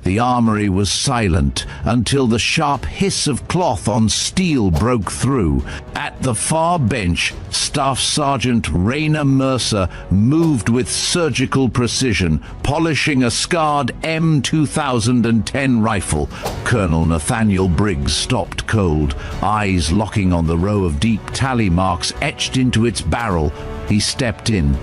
The armory was silent until the sharp hiss of cloth on steel broke through. At the far bench, Staff Sergeant Raina Mercer moved with surgical precision, polishing a scarred M2010 rifle. Colonel Nathaniel Briggs stopped cold, eyes locking on the row of deep tally marks etched into its barrel. He stepped in,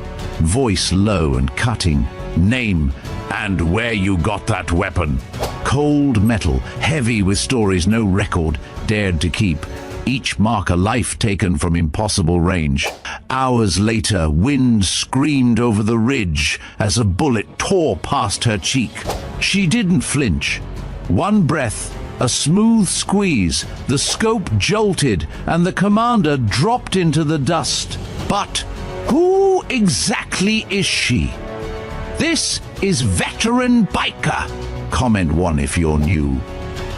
voice low and cutting. "Name and where you got that weapon." Cold metal, heavy with stories no record dared to keep. Each mark a life taken from impossible range. Hours later, wind screamed over the ridge as a bullet tore past her cheek. She didn't flinch. One breath, a smooth squeeze, the scope jolted, and the commander dropped into the dust. But who exactly is she? This is Veteran Biker. Comment 1 if you're new.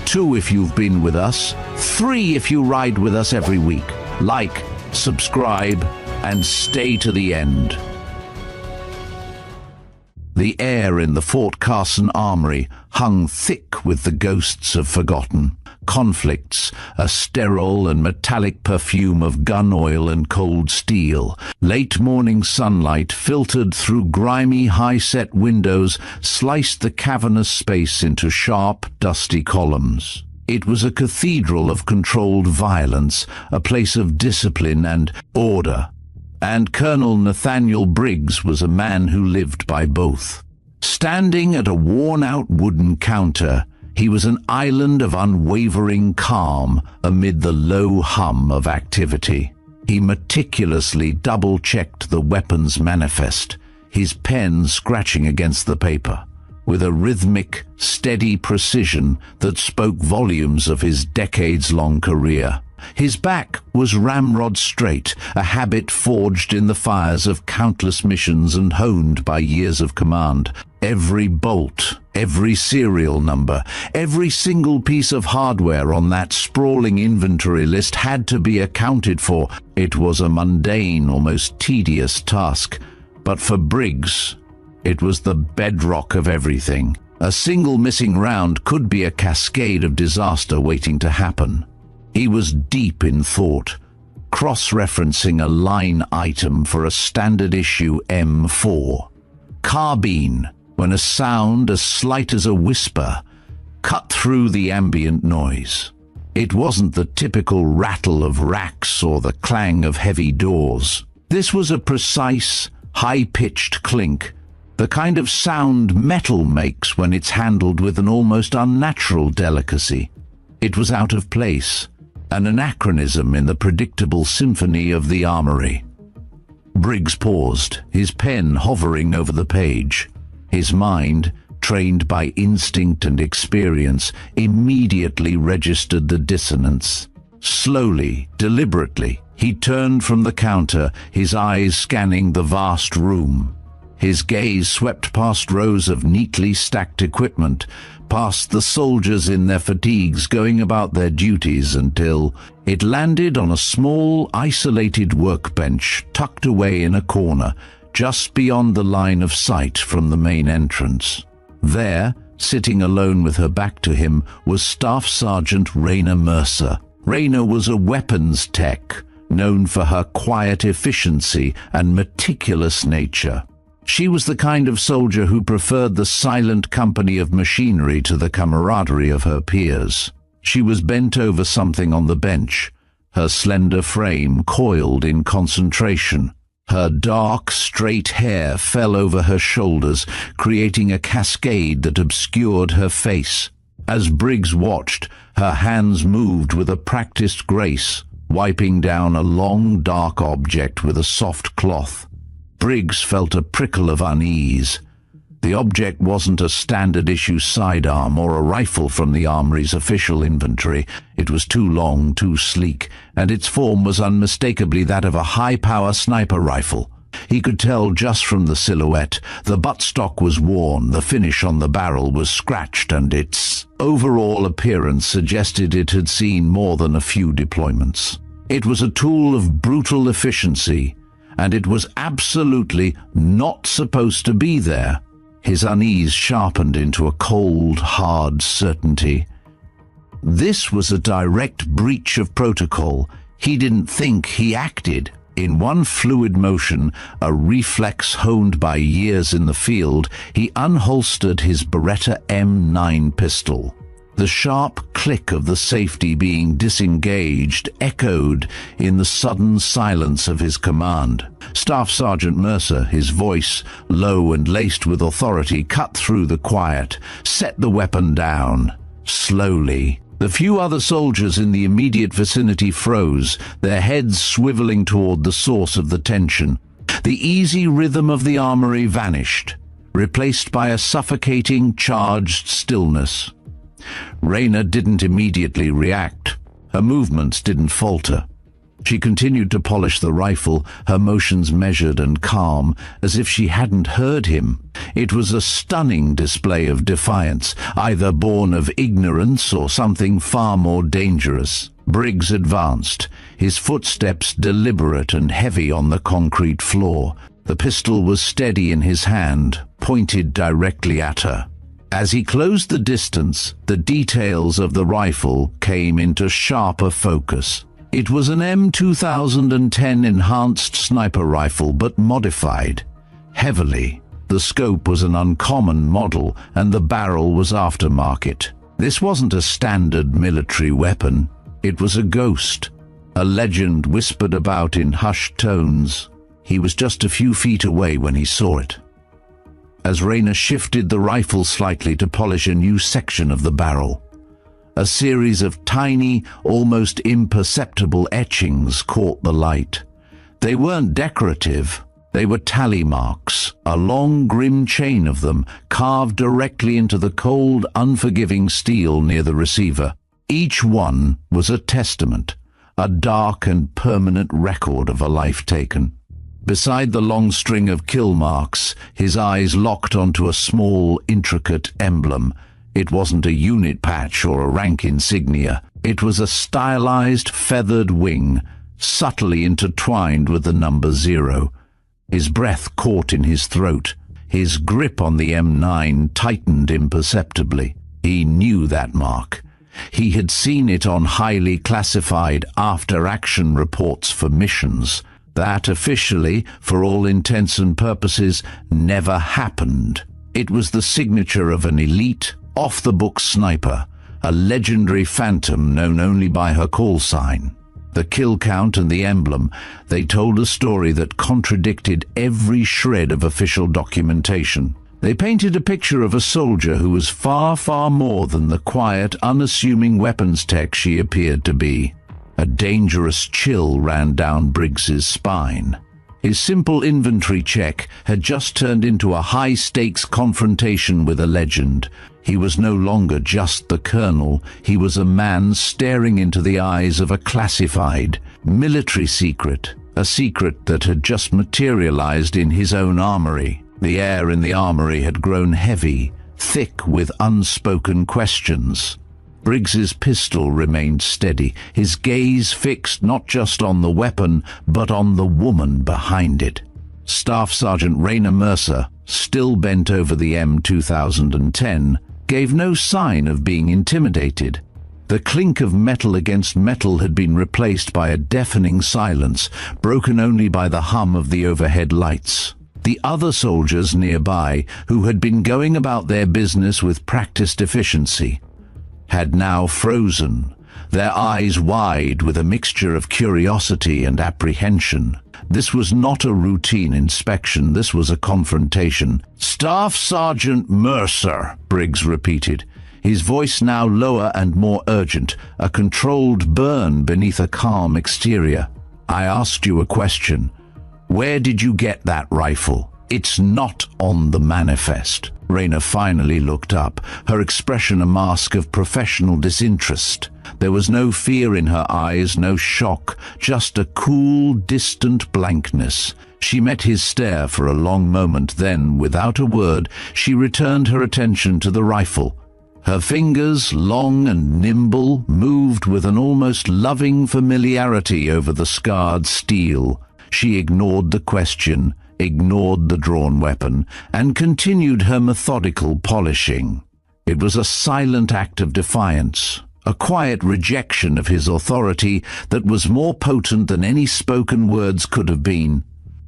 2 if you've been with us. 3 if you ride with us every week. Like, subscribe, and stay to the end. The air in the Fort Carson Armory hung thick with the ghosts of forgotten conflicts, a sterile and metallic perfume of gun oil and cold steel. Late morning sunlight filtered through grimy high-set windows sliced the cavernous space into sharp, dusty columns. It was a cathedral of controlled violence, a place of discipline and order. And Colonel Nathaniel Briggs was a man who lived by both. Standing at a worn-out wooden counter, he was an island of unwavering calm amid the low hum of activity. He meticulously double-checked the weapon's manifest, his pen scratching against the paper, with a rhythmic, steady precision that spoke volumes of his decades-long career. His back was ramrod straight, a habit forged in the fires of countless missions and honed by years of command. Every bolt, every serial number, every single piece of hardware on that sprawling inventory list had to be accounted for. It was a mundane, almost tedious task, but for Briggs, it was the bedrock of everything. A single missing round could be a cascade of disaster waiting to happen. He was deep in thought, cross-referencing a line item for a standard issue M4. Carbine, when a sound as slight as a whisper cut through the ambient noise. It wasn't the typical rattle of racks or the clang of heavy doors. This was a precise, high-pitched clink, the kind of sound metal makes when it's handled with an almost unnatural delicacy. It was out of place, an anachronism in the predictable symphony of the armory. Briggs paused, his pen hovering over the page. His mind, trained by instinct and experience, immediately registered the dissonance. Slowly, deliberately, he turned from the counter, his eyes scanning the vast room. His gaze swept past rows of neatly stacked equipment, past the soldiers in their fatigues going about their duties until it landed on a small, isolated workbench tucked away in a corner, just beyond the line of sight from the main entrance. There, sitting alone with her back to him, was Staff Sergeant Raina Mercer. Raina was a weapons tech, known for her quiet efficiency and meticulous nature. She was the kind of soldier who preferred the silent company of machinery to the camaraderie of her peers. She was bent over something on the bench, her slender frame coiled in concentration. Her dark, straight hair fell over her shoulders, creating a cascade that obscured her face. As Briggs watched, her hands moved with a practiced grace, wiping down a long, dark object with a soft cloth. Briggs felt a prickle of unease. The object wasn't a standard-issue sidearm or a rifle from the armory's official inventory. It was too long, too sleek, and its form was unmistakably that of a high-power sniper rifle. He could tell just from the silhouette. The buttstock was worn, the finish on the barrel was scratched, and its overall appearance suggested it had seen more than a few deployments. It was a tool of brutal efficiency, and it was absolutely not supposed to be there. His unease sharpened into a cold, hard certainty. This was a direct breach of protocol. He didn't think, he acted. In one fluid motion, a reflex honed by years in the field, he unholstered his Beretta M9 pistol. The sharp click of the safety being disengaged echoed in the sudden silence of his command. Staff Sergeant Mercer, his voice low and laced with authority, cut through the quiet. "Set the weapon down." Slowly. The few other soldiers in the immediate vicinity froze, their heads swiveling toward the source of the tension. The easy rhythm of the armory vanished, replaced by a suffocating, charged stillness. Raina didn't immediately react. Her movements didn't falter. She continued to polish the rifle, her motions measured and calm, as if she hadn't heard him. It was a stunning display of defiance, either born of ignorance or something far more dangerous. Briggs advanced, his footsteps deliberate and heavy on the concrete floor. The pistol was steady in his hand, pointed directly at her. As he closed the distance, the details of the rifle came into sharper focus. It was an M2010 enhanced sniper rifle, but modified. Heavily. The scope was an uncommon model, and the barrel was aftermarket. This wasn't a standard military weapon. It was a ghost. A legend whispered about in hushed tones. He was just a few feet away when he saw it. As Raina shifted the rifle slightly to polish a new section of the barrel, a series of tiny, almost imperceptible etchings caught the light. They weren't decorative. They were tally marks, a long, grim chain of them, carved directly into the cold, unforgiving steel near the receiver. Each one was a testament, a dark and permanent record of a life taken. Beside the long string of kill marks, his eyes locked onto a small, intricate emblem. It wasn't a unit patch or a rank insignia. It was a stylized, feathered wing, subtly intertwined with the number 0. His breath caught in his throat. His grip on the M9 tightened imperceptibly. He knew that mark. He had seen it on highly classified after-action reports for missions. That officially, for all intents and purposes, never happened. It was the signature of an elite, off-the-book sniper, a legendary phantom known only by her call sign. The kill count and the emblem, they told a story that contradicted every shred of official documentation. They painted a picture of a soldier who was far, far more than the quiet, unassuming weapons tech she appeared to be. A dangerous chill ran down Briggs's spine. His simple inventory check had just turned into a high-stakes confrontation with a legend. He was no longer just the colonel. He was a man staring into the eyes of a classified military secret, a secret that had just materialized in his own armory. The air in the armory had grown heavy, thick with unspoken questions. Briggs's pistol remained steady, his gaze fixed not just on the weapon, but on the woman behind it. Staff Sergeant Raina Mercer, still bent over the M2010, gave no sign of being intimidated. The clink of metal against metal had been replaced by a deafening silence, broken only by the hum of the overhead lights. The other soldiers nearby, who had been going about their business with practiced efficiency, had now frozen, their eyes wide with a mixture of curiosity and apprehension. This was not a routine inspection, this was a confrontation. "Staff Sergeant Mercer," Briggs repeated, his voice now lower and more urgent, a controlled burn beneath a calm exterior. "I asked you a question. Where did you get that rifle? It's not on the manifest." Raina finally looked up, her expression a mask of professional disinterest. There was no fear in her eyes, no shock, just a cool, distant blankness. She met his stare for a long moment, then, without a word, she returned her attention to the rifle. Her fingers, long and nimble, moved with an almost loving familiarity over the scarred steel. She ignored the question, ignored the drawn weapon, and continued her methodical polishing. It was a silent act of defiance, a quiet rejection of his authority that was more potent than any spoken words could have been.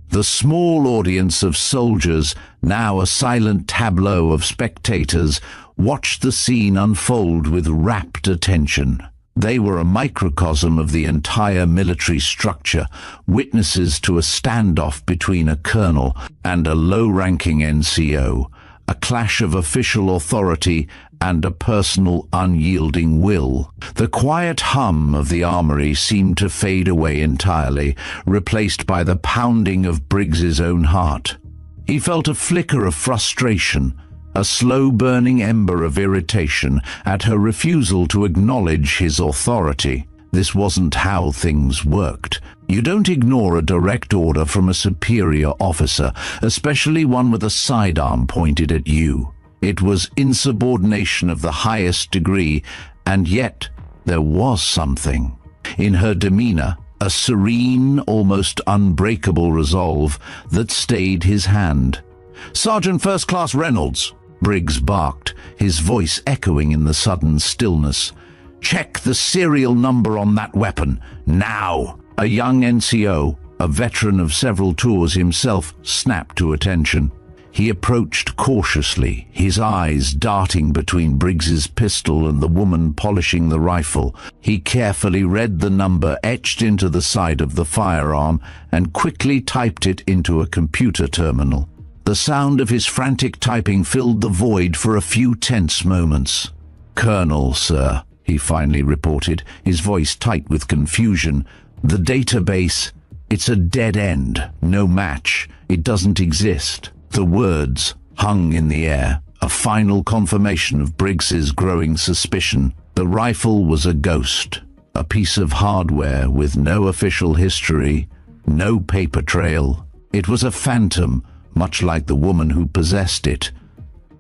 The small audience of soldiers, now a silent tableau of spectators, watched the scene unfold with rapt attention. They were a microcosm of the entire military structure, witnesses to a standoff between a colonel and a low-ranking NCO, a clash of official authority and a personal unyielding will. The quiet hum of the armory seemed to fade away entirely, replaced by the pounding of Briggs's own heart. He felt a flicker of frustration, a slow-burning ember of irritation at her refusal to acknowledge his authority. This wasn't how things worked. You don't ignore a direct order from a superior officer, especially one with a sidearm pointed at you. It was insubordination of the highest degree, and yet there was something. In her demeanor, a serene, almost unbreakable resolve that stayed his hand. "Sergeant First Class Reynolds," Briggs barked, his voice echoing in the sudden stillness. "Check the serial number on that weapon, now!" A young NCO, a veteran of several tours himself, snapped to attention. He approached cautiously, his eyes darting between Briggs's pistol and the woman polishing the rifle. He carefully read the number etched into the side of the firearm and quickly typed it into a computer terminal. The sound of his frantic typing filled the void for a few tense moments. "Colonel, sir," he finally reported, his voice tight with confusion. "The database, it's a dead end, no match. It doesn't exist." The words hung in the air, a final confirmation of Briggs's growing suspicion. The rifle was a ghost, a piece of hardware with no official history, no paper trail. It was a phantom, much like the woman who possessed it.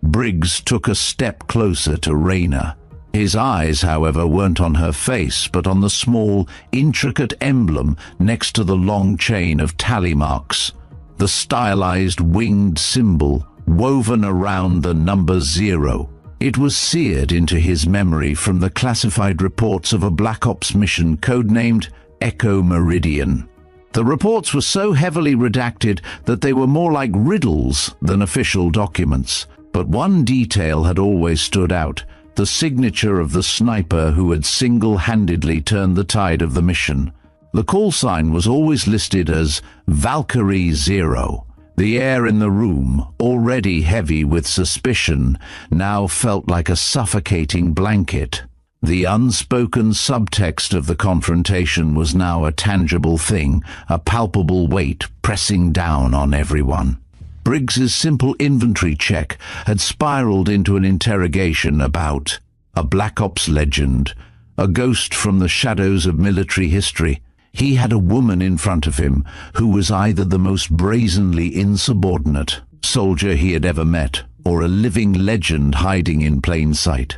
Briggs took a step closer to Raina. His eyes, however, weren't on her face, but on the small, intricate emblem next to the long chain of tally marks. The stylized winged symbol woven around the number 0. It was seared into his memory from the classified reports of a Black Ops mission codenamed Echo Meridian. The reports were so heavily redacted that they were more like riddles than official documents. But one detail had always stood out: the signature of the sniper who had single-handedly turned the tide of the mission. The call sign was always listed as Valkyrie 0. The air in the room, already heavy with suspicion, now felt like a suffocating blanket. The unspoken subtext of the confrontation was now a tangible thing, a palpable weight pressing down on everyone. Briggs's simple inventory check had spiraled into an interrogation about a Black Ops legend, a ghost from the shadows of military history. He had a woman in front of him who was either the most brazenly insubordinate soldier he had ever met, or a living legend hiding in plain sight.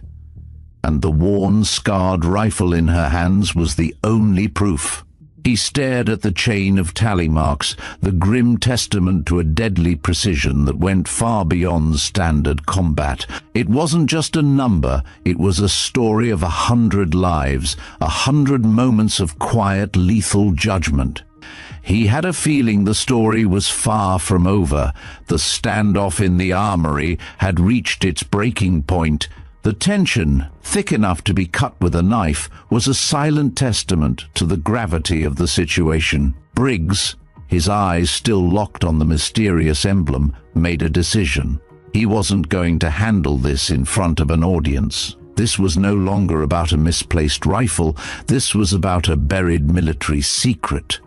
And the worn, scarred rifle in her hands was the only proof. He stared at the chain of tally marks, the grim testament to a deadly precision that went far beyond standard combat. It wasn't just a number, it was a story of 100 lives, 100 moments of quiet, lethal judgment. He had a feeling the story was far from over. The standoff in the armory had reached its breaking point. The tension, thick enough to be cut with a knife, was a silent testament to the gravity of the situation. Briggs, his eyes still locked on the mysterious emblem, made a decision. He wasn't going to handle this in front of an audience. This was no longer about a misplaced rifle. This was about a buried military secret.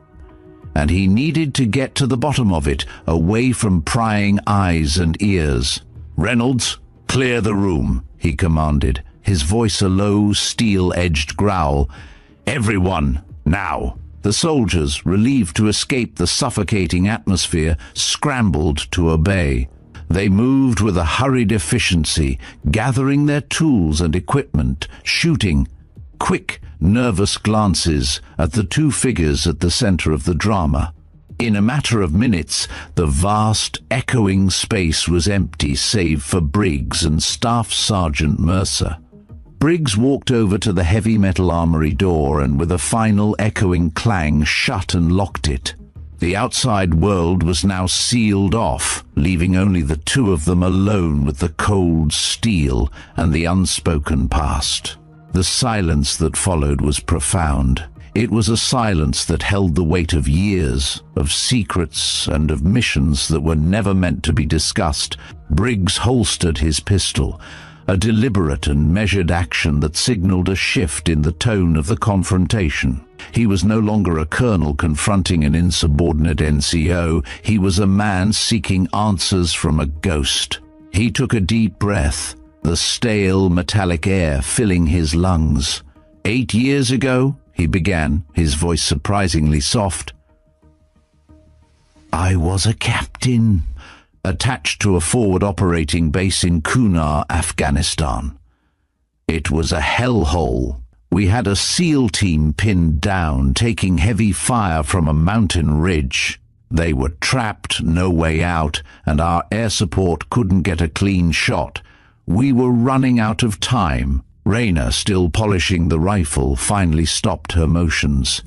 And he needed to get to the bottom of it, away from prying eyes and ears. "Reynolds, clear the room," he commanded, his voice a low, steel-edged growl. "Everyone, now!" The soldiers, relieved to escape the suffocating atmosphere, scrambled to obey. They moved with a hurried efficiency, gathering their tools and equipment, shooting quick, nervous glances at the two figures at the center of the drama. In a matter of minutes, the vast, echoing space was empty save for Briggs and Staff Sergeant Mercer. Briggs walked over to the heavy metal armory door and with a final echoing clang shut and locked it. The outside world was now sealed off, leaving only the two of them alone with the cold steel and the unspoken past. The silence that followed was profound. It was a silence that held the weight of years, of secrets and of missions that were never meant to be discussed. Briggs holstered his pistol, a deliberate and measured action that signaled a shift in the tone of the confrontation. He was no longer a colonel confronting an insubordinate NCO. He was a man seeking answers from a ghost. He took a deep breath, the stale metallic air filling his lungs. 8 years ago, he began, his voice surprisingly soft, I was a captain, attached to a forward operating base in Kunar, Afghanistan. It was a hellhole. We had a SEAL team pinned down, taking heavy fire from a mountain ridge. They were trapped, no way out, and our air support couldn't get a clean shot. We were running out of time. Raina, still polishing the rifle, finally stopped her motions.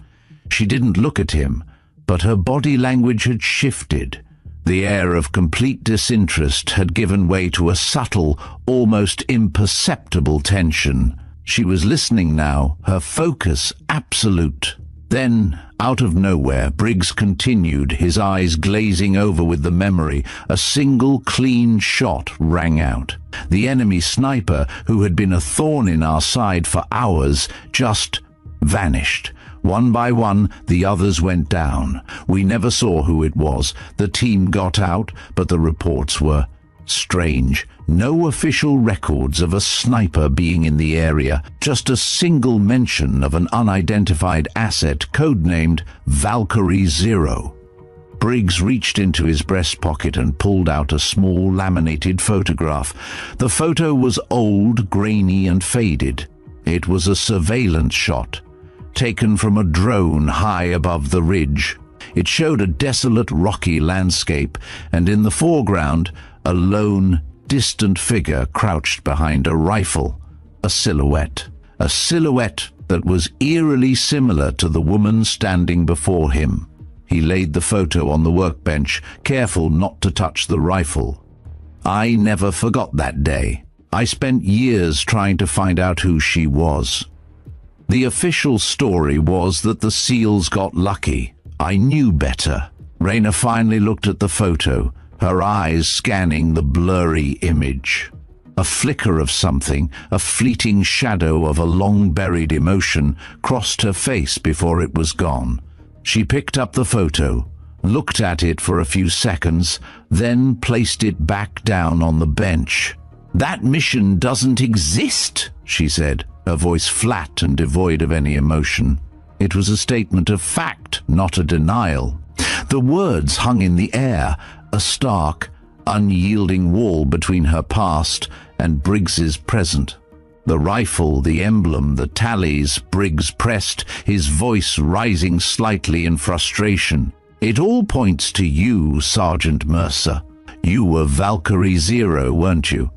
She didn't look at him, but her body language had shifted. The air of complete disinterest had given way to a subtle, almost imperceptible tension. She was listening now, her focus absolute. Then, out of nowhere, Briggs continued, his eyes glazing over with the memory. A single clean shot rang out. The enemy sniper, who had been a thorn in our side for hours, just vanished. One by one, the others went down. We never saw who it was. The team got out, but the reports were strange. No official records of a sniper being in the area, just a single mention of an unidentified asset codenamed Valkyrie Zero. Briggs reached into his breast pocket and pulled out a small laminated photograph. The photo was old, grainy and faded. It was a surveillance shot, taken from a drone high above the ridge. It showed a desolate, rocky landscape, and in the foreground, a lone, distant figure crouched behind a rifle, a silhouette that was eerily similar to the woman standing before him. He laid the photo on the workbench, careful not to touch the rifle. I never forgot that day. I spent years trying to find out who she was. The official story was that the SEALs got lucky. I knew better. Raina finally looked at the photo, her eyes scanning the blurry image. A flicker of something, a fleeting shadow of a long-buried emotion, crossed her face before it was gone. She picked up the photo, looked at it for a few seconds, then placed it back down on the bench. "That mission doesn't exist," she said, her voice flat and devoid of any emotion. It was a statement of fact, not a denial. The words hung in the air, a stark, unyielding wall between her past and Briggs's present. The rifle, the emblem, the tallies. Briggs pressed, his voice rising slightly in frustration. "It all points to you, Sergeant Mercer. You were Valkyrie Zero, weren't you?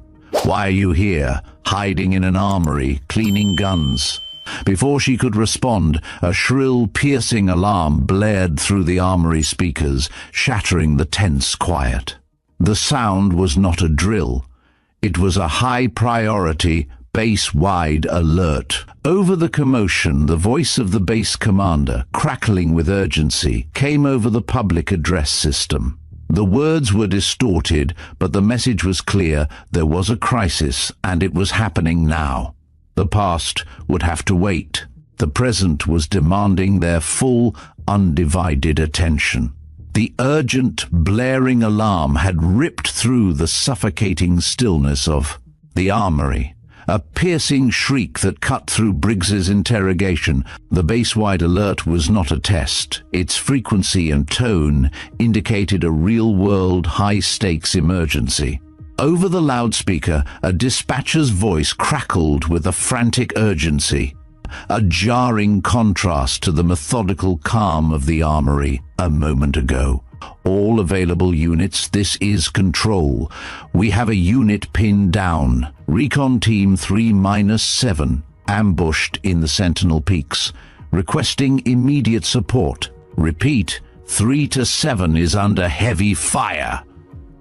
Why are you here, hiding in an armory, cleaning guns?" Before she could respond, a shrill, piercing alarm blared through the armory speakers, shattering the tense quiet. The sound was not a drill. It was a high-priority, base-wide alert. Over the commotion, the voice of the base commander, crackling with urgency, came over the public address system. The words were distorted, but the message was clear. There was a crisis, and it was happening now. The past would have to wait. The present was demanding their full, undivided attention. The urgent, blaring alarm had ripped through the suffocating stillness of the armory. A piercing shriek that cut through Briggs's interrogation. The base-wide alert was not a test. Its frequency and tone indicated a real-world, high-stakes emergency. Over the loudspeaker, a dispatcher's voice crackled with a frantic urgency. a jarring contrast to the methodical calm of the armory a moment ago. All available units, this is Control. We have a unit pinned down. Recon Team 3-7, ambushed in the Sentinel Peaks, requesting immediate support. Repeat, 3-7 is under heavy fire.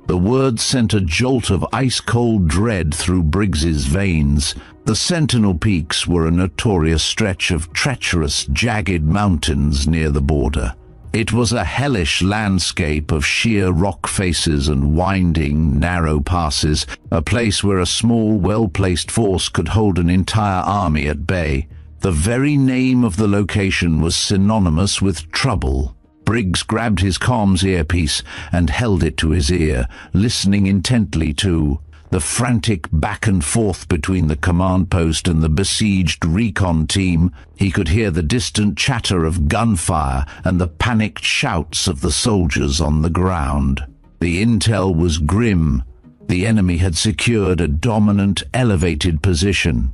The words sent a jolt of ice-cold dread through Briggs's veins. The Sentinel Peaks were a notorious stretch of treacherous, jagged mountains near the border. It was a hellish landscape of sheer rock faces and winding, narrow passes, a place where a small, well-placed force could hold an entire army at bay. The very name of the location was synonymous with trouble. Briggs grabbed his comms earpiece and held it to his ear, listening intently to the frantic back and forth between the command post and the besieged recon team. He could hear the distant chatter of gunfire and the panicked shouts of the soldiers on the ground. The intel was grim. The enemy had secured a dominant, elevated position,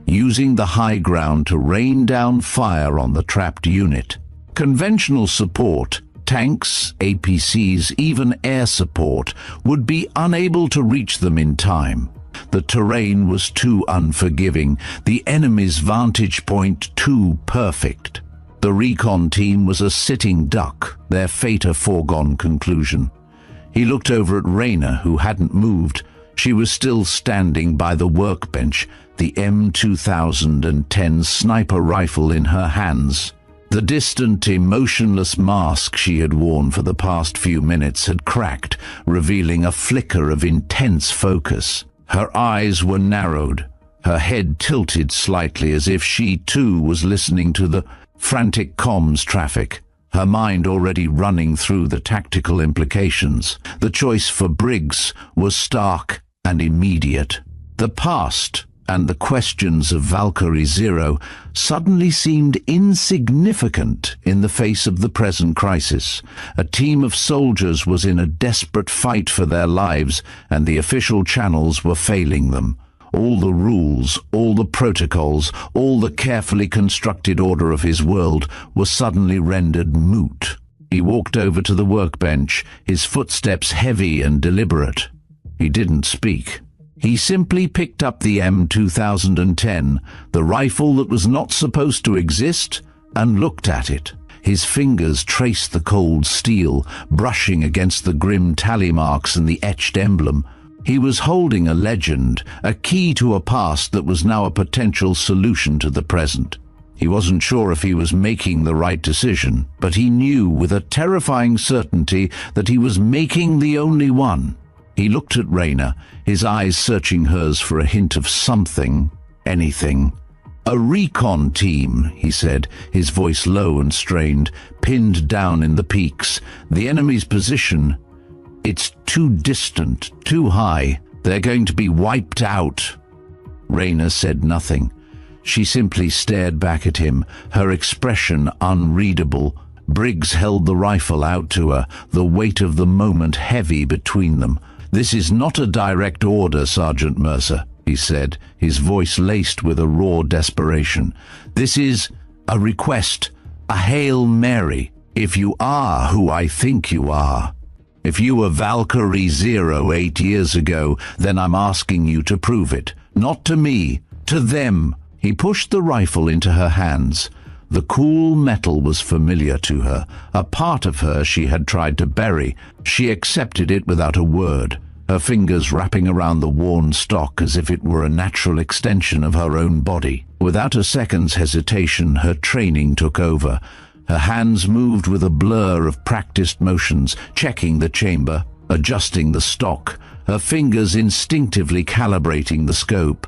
using the high ground to rain down fire on the trapped unit. Conventional support, tanks, APCs, even air support, would be unable to reach them in time. The terrain was too unforgiving, the enemy's vantage point too perfect. The recon team was a sitting duck, their fate a foregone conclusion. He looked over at Raina, who hadn't moved. She was still standing by the workbench, the M2010 sniper rifle in her hands. The distant, emotionless mask she had worn for the past few minutes had cracked, revealing a flicker of intense focus. Her eyes were narrowed, her head tilted slightly as if she too was listening to the frantic comms traffic, her mind already running through the tactical implications. The choice for Briggs was stark and immediate. The past and the questions of Valkyrie Zero suddenly seemed insignificant in the face of the present crisis. A team of soldiers was in a desperate fight for their lives, and the official channels were failing them. All the rules, all the protocols, all the carefully constructed order of his world was suddenly rendered moot. He walked over to the workbench, his footsteps heavy and deliberate. He didn't speak. He simply picked up the M2010, the rifle that was not supposed to exist, and looked at it. His fingers traced the cold steel, brushing against the grim tally marks and the etched emblem. He was holding a legend, a key to a past that was now a potential solution to the present. He wasn't sure if he was making the right decision, but he knew with a terrifying certainty that he was making the only one. He looked at Raina, his eyes searching hers for a hint of something, anything. "A recon team," he said, his voice low and strained, "pinned down in the peaks. The enemy's position, it's too distant, too high. They're going to be wiped out." Raina said nothing. She simply stared back at him, her expression unreadable. Briggs held the rifle out to her, the weight of the moment heavy between them. "This is not a direct order, Sergeant Mercer," he said, his voice laced with a raw desperation. "This is a request, a Hail Mary. If you are who I think you are, if you were Valkyrie Zero 8 years ago, then I'm asking you to prove it. Not to me, to them." He pushed the rifle into her hands. The cool metal was familiar to her, a part of her she had tried to bury. She accepted it without a word, her fingers wrapping around the worn stock as if it were a natural extension of her own body. Without a second's hesitation, her training took over. Her hands moved with a blur of practiced motions, checking the chamber, adjusting the stock, her fingers instinctively calibrating the scope.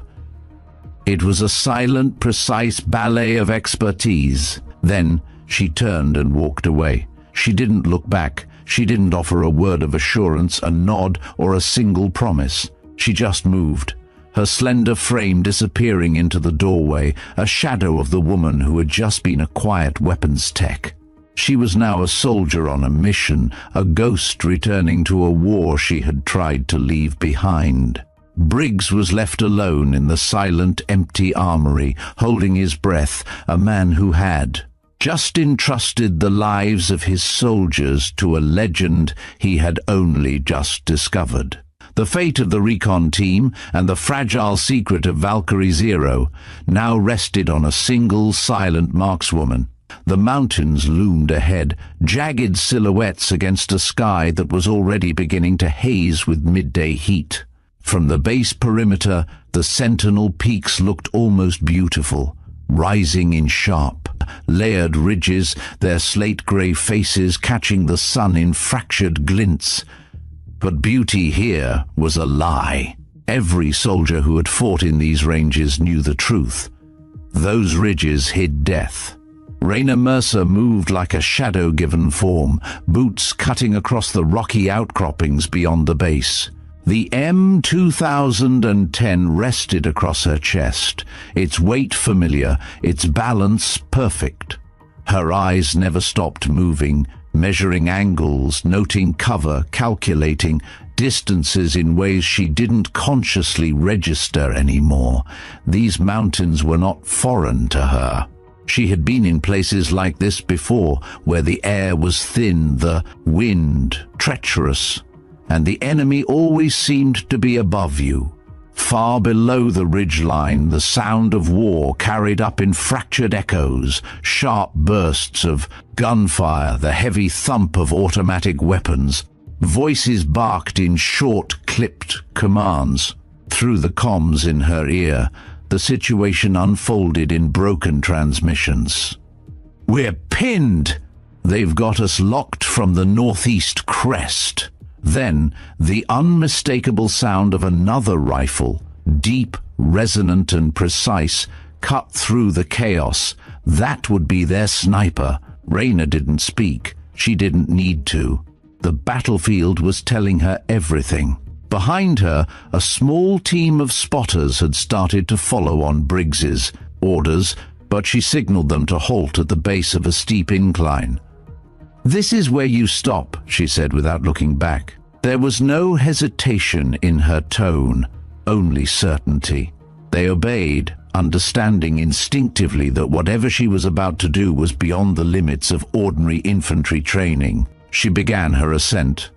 It was a silent, precise ballet of expertise. Then she turned and walked away. She didn't look back. She didn't offer a word of assurance, a nod, or a single promise. She just moved, her slender frame disappearing into the doorway, a shadow of the woman who had just been a quiet weapons tech. She was now a soldier on a mission, a ghost returning to a war she had tried to leave behind. Briggs was left alone in the silent, empty armory, holding his breath, a man who had just entrusted the lives of his soldiers to a legend he had only just discovered. The fate of the recon team and the fragile secret of Valkyrie Zero now rested on a single silent markswoman. The mountains loomed ahead, jagged silhouettes against a sky that was already beginning to haze with midday heat. From the base perimeter, the sentinel peaks looked almost beautiful, rising in sharp, layered ridges, their slate-grey faces catching the sun in fractured glints. But beauty here was a lie. Every soldier who had fought in these ranges knew the truth. Those ridges hid death. Raina Mercer moved like a shadow-given form, boots cutting across the rocky outcroppings beyond the base. The M2010 rested across her chest, its weight familiar, its balance perfect. Her eyes never stopped moving, measuring angles, noting cover, calculating distances in ways she didn't consciously register anymore. These mountains were not foreign to her. She had been in places like this before, where the air was thin, the wind treacherous, and the enemy always seemed to be above you. Far below the ridgeline, the sound of war carried up in fractured echoes, sharp bursts of gunfire, the heavy thump of automatic weapons. Voices barked in short, clipped commands. Through the comms in her ear, the situation unfolded in broken transmissions. "We're pinned! They've got us locked from the northeast crest." Then, the unmistakable sound of another rifle, deep, resonant and precise, cut through the chaos. That would be their sniper. Raina didn't speak. She didn't need to. The battlefield was telling her everything. Behind her, a small team of spotters had started to follow on Briggs's orders, but she signaled them to halt at the base of a steep incline. "This is where you stop," she said without looking back. There was no hesitation in her tone, only certainty. They obeyed, understanding instinctively that whatever she was about to do was beyond the limits of ordinary infantry training. She began her ascent.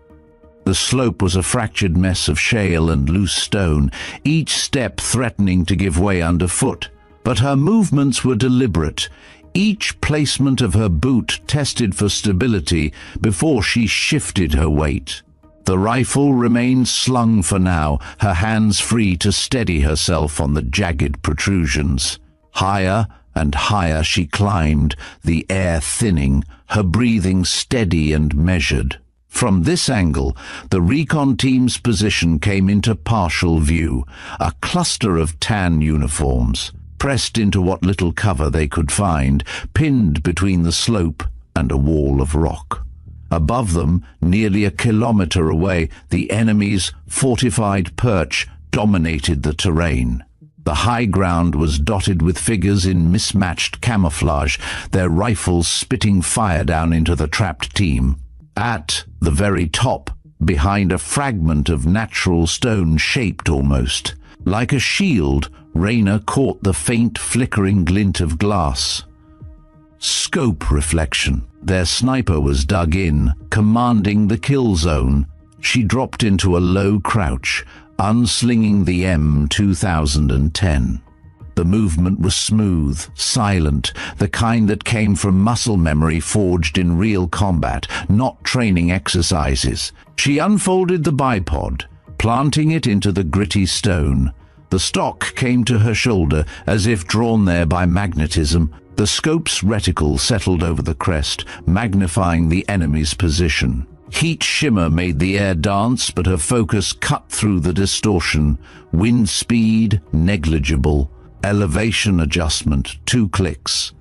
The slope was a fractured mess of shale and loose stone, each step threatening to give way underfoot. But her movements were deliberate. Each placement of her boot tested for stability before she shifted her weight. The rifle remained slung for now, her hands free to steady herself on the jagged protrusions. Higher and higher she climbed, the air thinning, her breathing steady and measured. From this angle, the recon team's position came into partial view, a cluster of tan uniforms, pressed into what little cover they could find, pinned between the slope and a wall of rock. Above them, nearly a kilometer away, the enemy's fortified perch dominated the terrain. The high ground was dotted with figures in mismatched camouflage, their rifles spitting fire down into the trapped team. At the very top, behind a fragment of natural stone shaped almost like a shield, Raina caught the faint flickering glint of glass. Scope reflection. Their sniper was dug in, commanding the kill zone. She dropped into a low crouch, unslinging the M2010. The movement was smooth, silent, the kind that came from muscle memory forged in real combat, not training exercises. She unfolded the bipod, planting it into the gritty stone. The stock came to her shoulder as if drawn there by magnetism. The scope's reticle settled over the crest, magnifying the enemy's position. Heat shimmer made the air dance, but her focus cut through the distortion. Wind speed, negligible. Elevation adjustment, 2 clicks.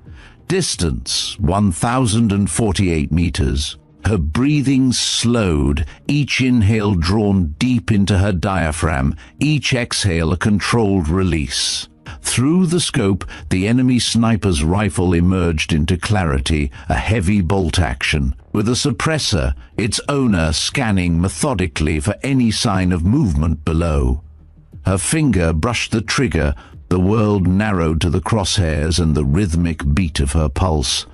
Distance, 1,048 meters. Her breathing slowed, each inhale drawn deep into her diaphragm, each exhale a controlled release. Through the scope, the enemy sniper's rifle emerged into clarity, a heavy bolt action, with a suppressor, its owner scanning methodically for any sign of movement below. Her finger brushed the trigger, the world narrowed to the crosshairs and the rhythmic beat of her pulse.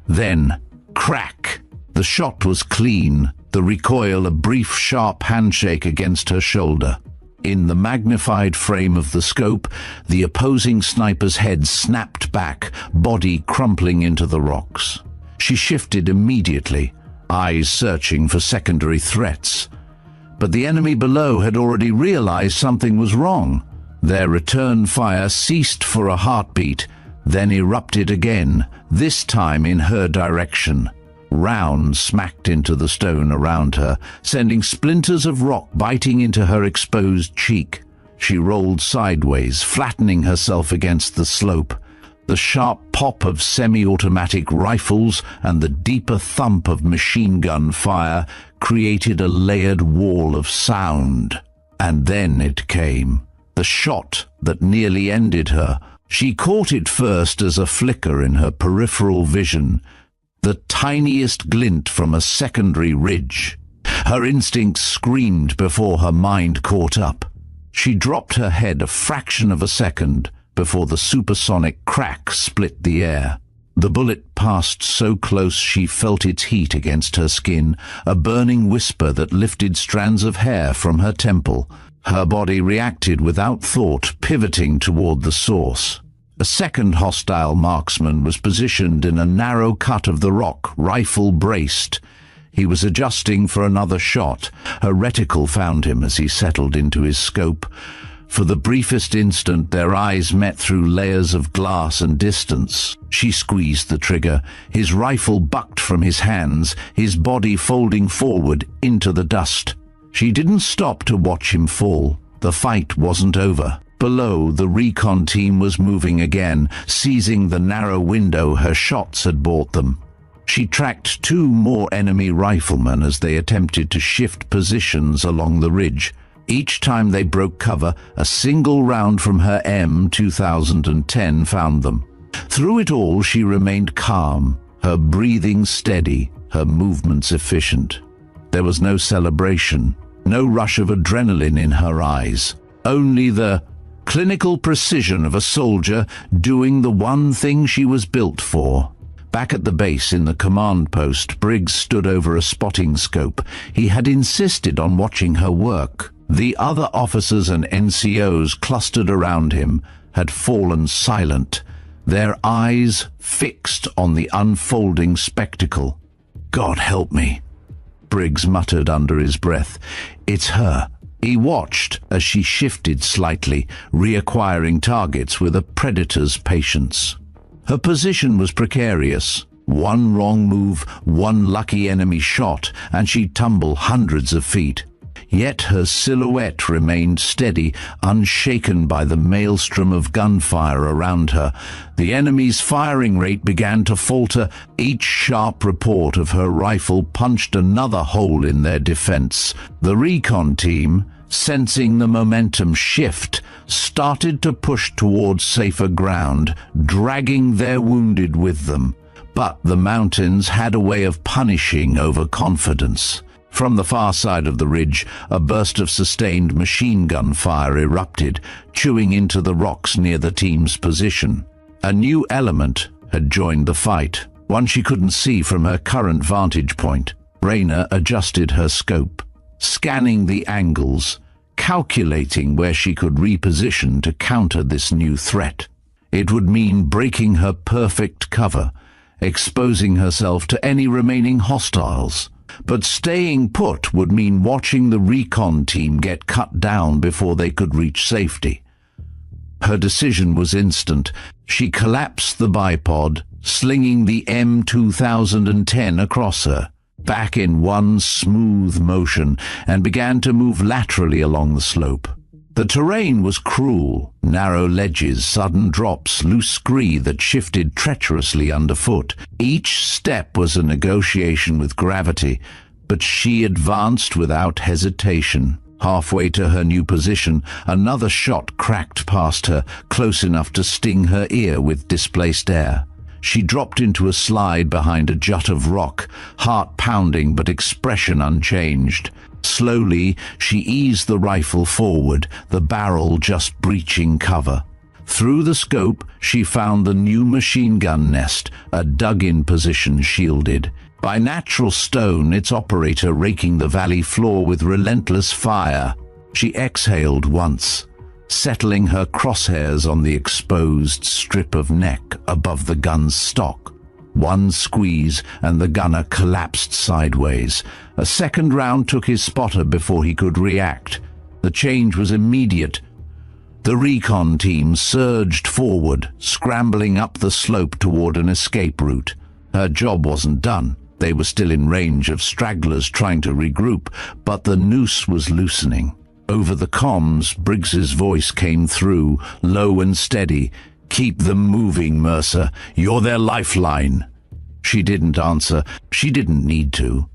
Then, crack! The shot was clean, the recoil a brief, sharp handshake against her shoulder. In the magnified frame of the scope, the opposing sniper's head snapped back, body crumpling into the rocks. She shifted immediately, eyes searching for secondary threats. But the enemy below had already realized something was wrong. Their return fire ceased for a heartbeat, then erupted again, this time in her direction. Rounds smacked into the stone around her, sending splinters of rock biting into her exposed cheek. She rolled sideways, flattening herself against the slope. The sharp pop of semi-automatic rifles and the deeper thump of machine gun fire created a layered wall of sound. And then it came, the shot that nearly ended her. She caught it first as a flicker in her peripheral vision, the tiniest glint from a secondary ridge. Her instincts screamed before her mind caught up. She dropped her head a fraction of a second before the supersonic crack split the air. The bullet passed so close she felt its heat against her skin, a burning whisper that lifted strands of hair from her temple. Her body reacted without thought, pivoting toward the source. A second hostile marksman was positioned in a narrow cut of the rock, rifle braced. He was adjusting for another shot. Her reticle found him as he settled into his scope. For the briefest instant, their eyes met through layers of glass and distance. She squeezed the trigger. His rifle bucked from his hands, his body folding forward into the dust. She didn't stop to watch him fall. The fight wasn't over. Below, the recon team was moving again, seizing the narrow window her shots had bought them. She tracked 2 more enemy riflemen as they attempted to shift positions along the ridge. Each time they broke cover, a single round from her M2010 found them. Through it all, she remained calm, her breathing steady, her movements efficient. There was no celebration, no rush of adrenaline in her eyes, only the clinical precision of a soldier doing the one thing she was built for. Back at the base in the command post, Briggs stood over a spotting scope. He had insisted on watching her work. The other officers and NCOs clustered around him had fallen silent, their eyes fixed on the unfolding spectacle. "God help me," Briggs muttered under his breath. "It's her." He watched as she shifted slightly, reacquiring targets with a predator's patience. Her position was precarious. One wrong move, one lucky enemy shot, and she'd tumble hundreds of feet. Yet her silhouette remained steady, unshaken by the maelstrom of gunfire around her. The enemy's firing rate began to falter. Each sharp report of her rifle punched another hole in their defense. The recon team, sensing the momentum shift, started to push towards safer ground, dragging their wounded with them. But the mountains had a way of punishing overconfidence. From the far side of the ridge, a burst of sustained machine gun fire erupted, chewing into the rocks near the team's position. A new element had joined the fight, one she couldn't see from her current vantage point. Rayna adjusted her scope, scanning the angles, calculating where she could reposition to counter this new threat. It would mean breaking her perfect cover, exposing herself to any remaining hostiles. But staying put would mean watching the recon team get cut down before they could reach safety. Her decision was instant. She collapsed the bipod, slinging the M2010 across her, back in one smooth motion, and began to move laterally along the slope. The terrain was cruel, narrow ledges, sudden drops, loose scree that shifted treacherously underfoot. Each step was a negotiation with gravity, but she advanced without hesitation. Halfway to her new position, another shot cracked past her, close enough to sting her ear with displaced air. She dropped into a slide behind a jut of rock, heart pounding but expression unchanged. Slowly, she eased the rifle forward, the barrel just breaching cover. Through the scope, she found the new machine gun nest, a dug-in position shielded. By natural stone, its operator raking the valley floor with relentless fire. She exhaled once, settling her crosshairs on the exposed strip of neck above the gun's stock. One squeeze and the gunner collapsed sideways. A second round took his spotter before he could react. The change was immediate. The recon team surged forward, scrambling up the slope toward an escape route. Her job wasn't done. They were still in range of stragglers trying to regroup, but the noose was loosening. Over the comms, Briggs's voice came through, low and steady. "Keep them moving, Mercer. You're their lifeline." She didn't answer. She didn't need to.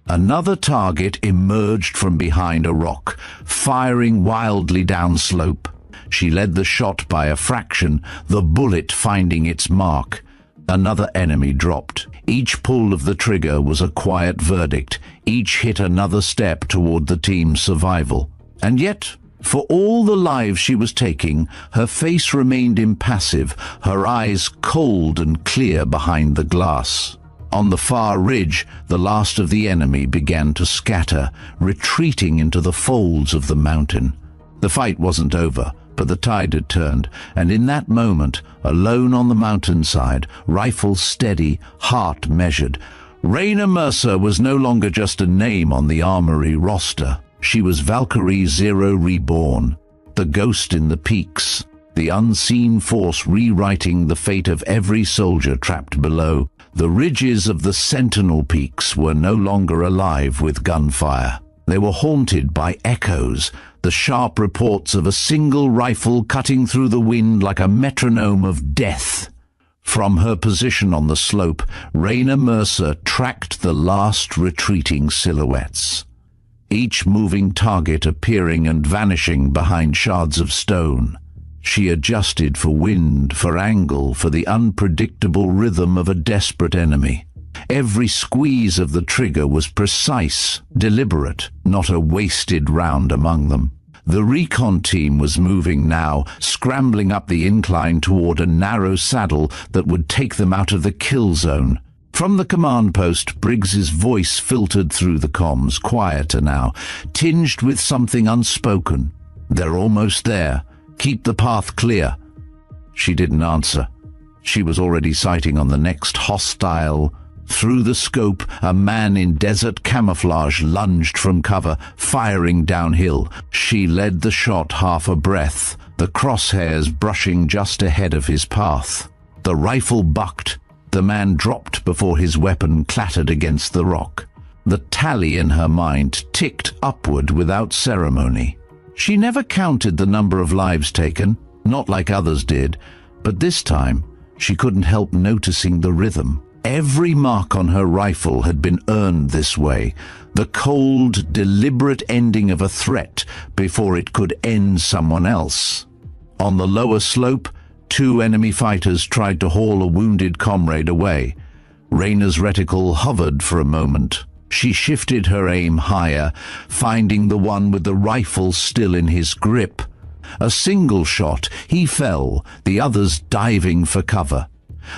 Another target emerged from behind a rock, firing wildly downslope. She led the shot by a fraction, the bullet finding its mark. Another enemy dropped. Each pull of the trigger was a quiet verdict. Each hit another step toward the team's survival. And yet, for all the lives she was taking, her face remained impassive, her eyes cold and clear behind the glass. On the far ridge, the last of the enemy began to scatter, retreating into the folds of the mountain. The fight wasn't over, but the tide had turned, and in that moment, alone on the mountainside, rifle steady, heart measured, Raina Mercer was no longer just a name on the armory roster. She was Valkyrie Zero reborn, the ghost in the peaks, the unseen force rewriting the fate of every soldier trapped below. The ridges of the Sentinel Peaks were no longer alive with gunfire. They were haunted by echoes, the sharp reports of a single rifle cutting through the wind like a metronome of death. From her position on the slope, Raina Mercer tracked the last retreating silhouettes, each moving target appearing and vanishing behind shards of stone. She adjusted for wind, for angle, for the unpredictable rhythm of a desperate enemy. Every squeeze of the trigger was precise, deliberate, not a wasted round among them. The recon team was moving now, scrambling up the incline toward a narrow saddle that would take them out of the kill zone. From the command post, Briggs's voice filtered through the comms, quieter now, tinged with something unspoken. "They're almost there. Keep the path clear." She didn't answer. She was already sighting on the next hostile. Through the scope, a man in desert camouflage lunged from cover, firing downhill. She led the shot half a breath, the crosshairs brushing just ahead of his path. The rifle bucked. The man dropped before his weapon clattered against the rock. The tally in her mind ticked upward without ceremony. She never counted the number of lives taken, not like others did, but this time she couldn't help noticing the rhythm. Every mark on her rifle had been earned this way, the cold, deliberate ending of a threat before it could end someone else. On the lower slope, 2 enemy fighters tried to haul a wounded comrade away. Raina's reticle hovered for a moment. She shifted her aim higher, finding the one with the rifle still in his grip. A single shot, he fell, the others diving for cover.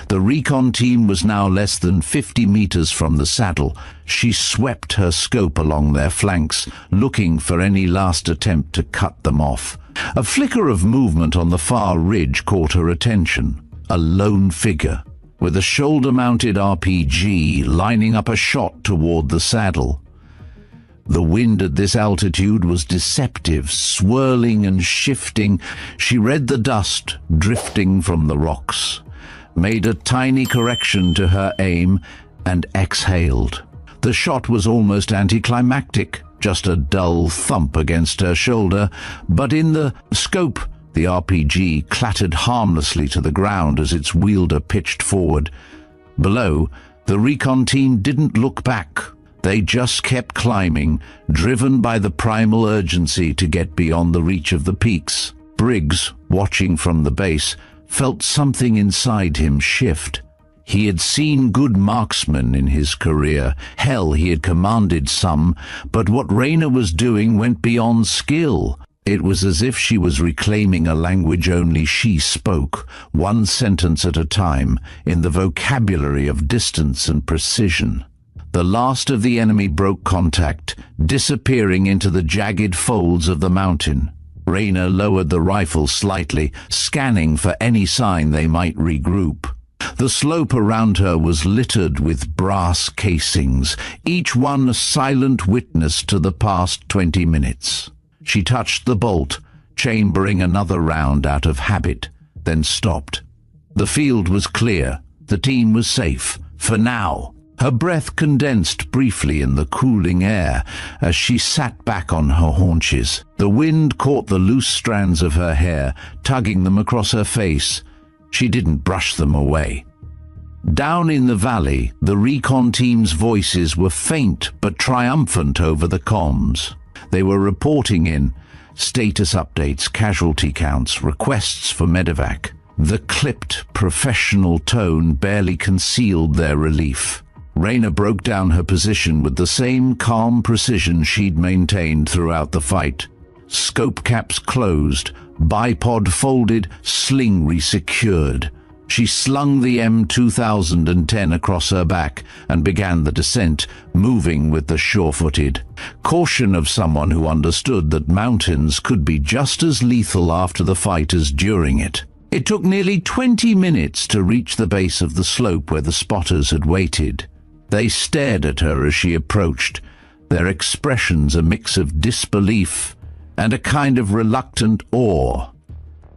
The recon team was now less than 50 meters from the saddle. She swept her scope along their flanks, looking for any last attempt to cut them off. A flicker of movement on the far ridge caught her attention. A lone figure, with a shoulder-mounted RPG lining up a shot toward the saddle. The wind at this altitude was deceptive, swirling and shifting. She read the dust drifting from the rocks, made a tiny correction to her aim, and exhaled. The shot was almost anticlimactic, just a dull thump against her shoulder, but in the scope, the RPG clattered harmlessly to the ground as its wielder pitched forward. Below, the recon team didn't look back. They just kept climbing, driven by the primal urgency to get beyond the reach of the peaks. Briggs, watching from the base, felt something inside him shift. He had seen good marksmen in his career. Hell, he had commanded some, but what Rayna was doing went beyond skill. It was as if she was reclaiming a language only she spoke, one sentence at a time, in the vocabulary of distance and precision. The last of the enemy broke contact, disappearing into the jagged folds of the mountain. Rayna lowered the rifle slightly, scanning for any sign they might regroup. The slope around her was littered with brass casings, each one a silent witness to the past 20 minutes. She touched the bolt, chambering another round out of habit, then stopped. The field was clear. The team was safe, for now. Her breath condensed briefly in the cooling air as she sat back on her haunches. The wind caught the loose strands of her hair, tugging them across her face. She didn't brush them away. Down in the valley, the recon team's voices were faint but triumphant over the comms. They were reporting in status updates, casualty counts, requests for medevac. The clipped, professional tone barely concealed their relief. Rayna broke down her position with the same calm precision she'd maintained throughout the fight. Scope caps closed, bipod folded, sling resecured. She slung the M2010 across her back and began the descent, moving with the sure-footed caution of someone who understood that mountains could be just as lethal after the fight as during it. It took nearly 20 minutes to reach the base of the slope where the spotters had waited. They stared at her as she approached, their expressions a mix of disbelief and a kind of reluctant awe.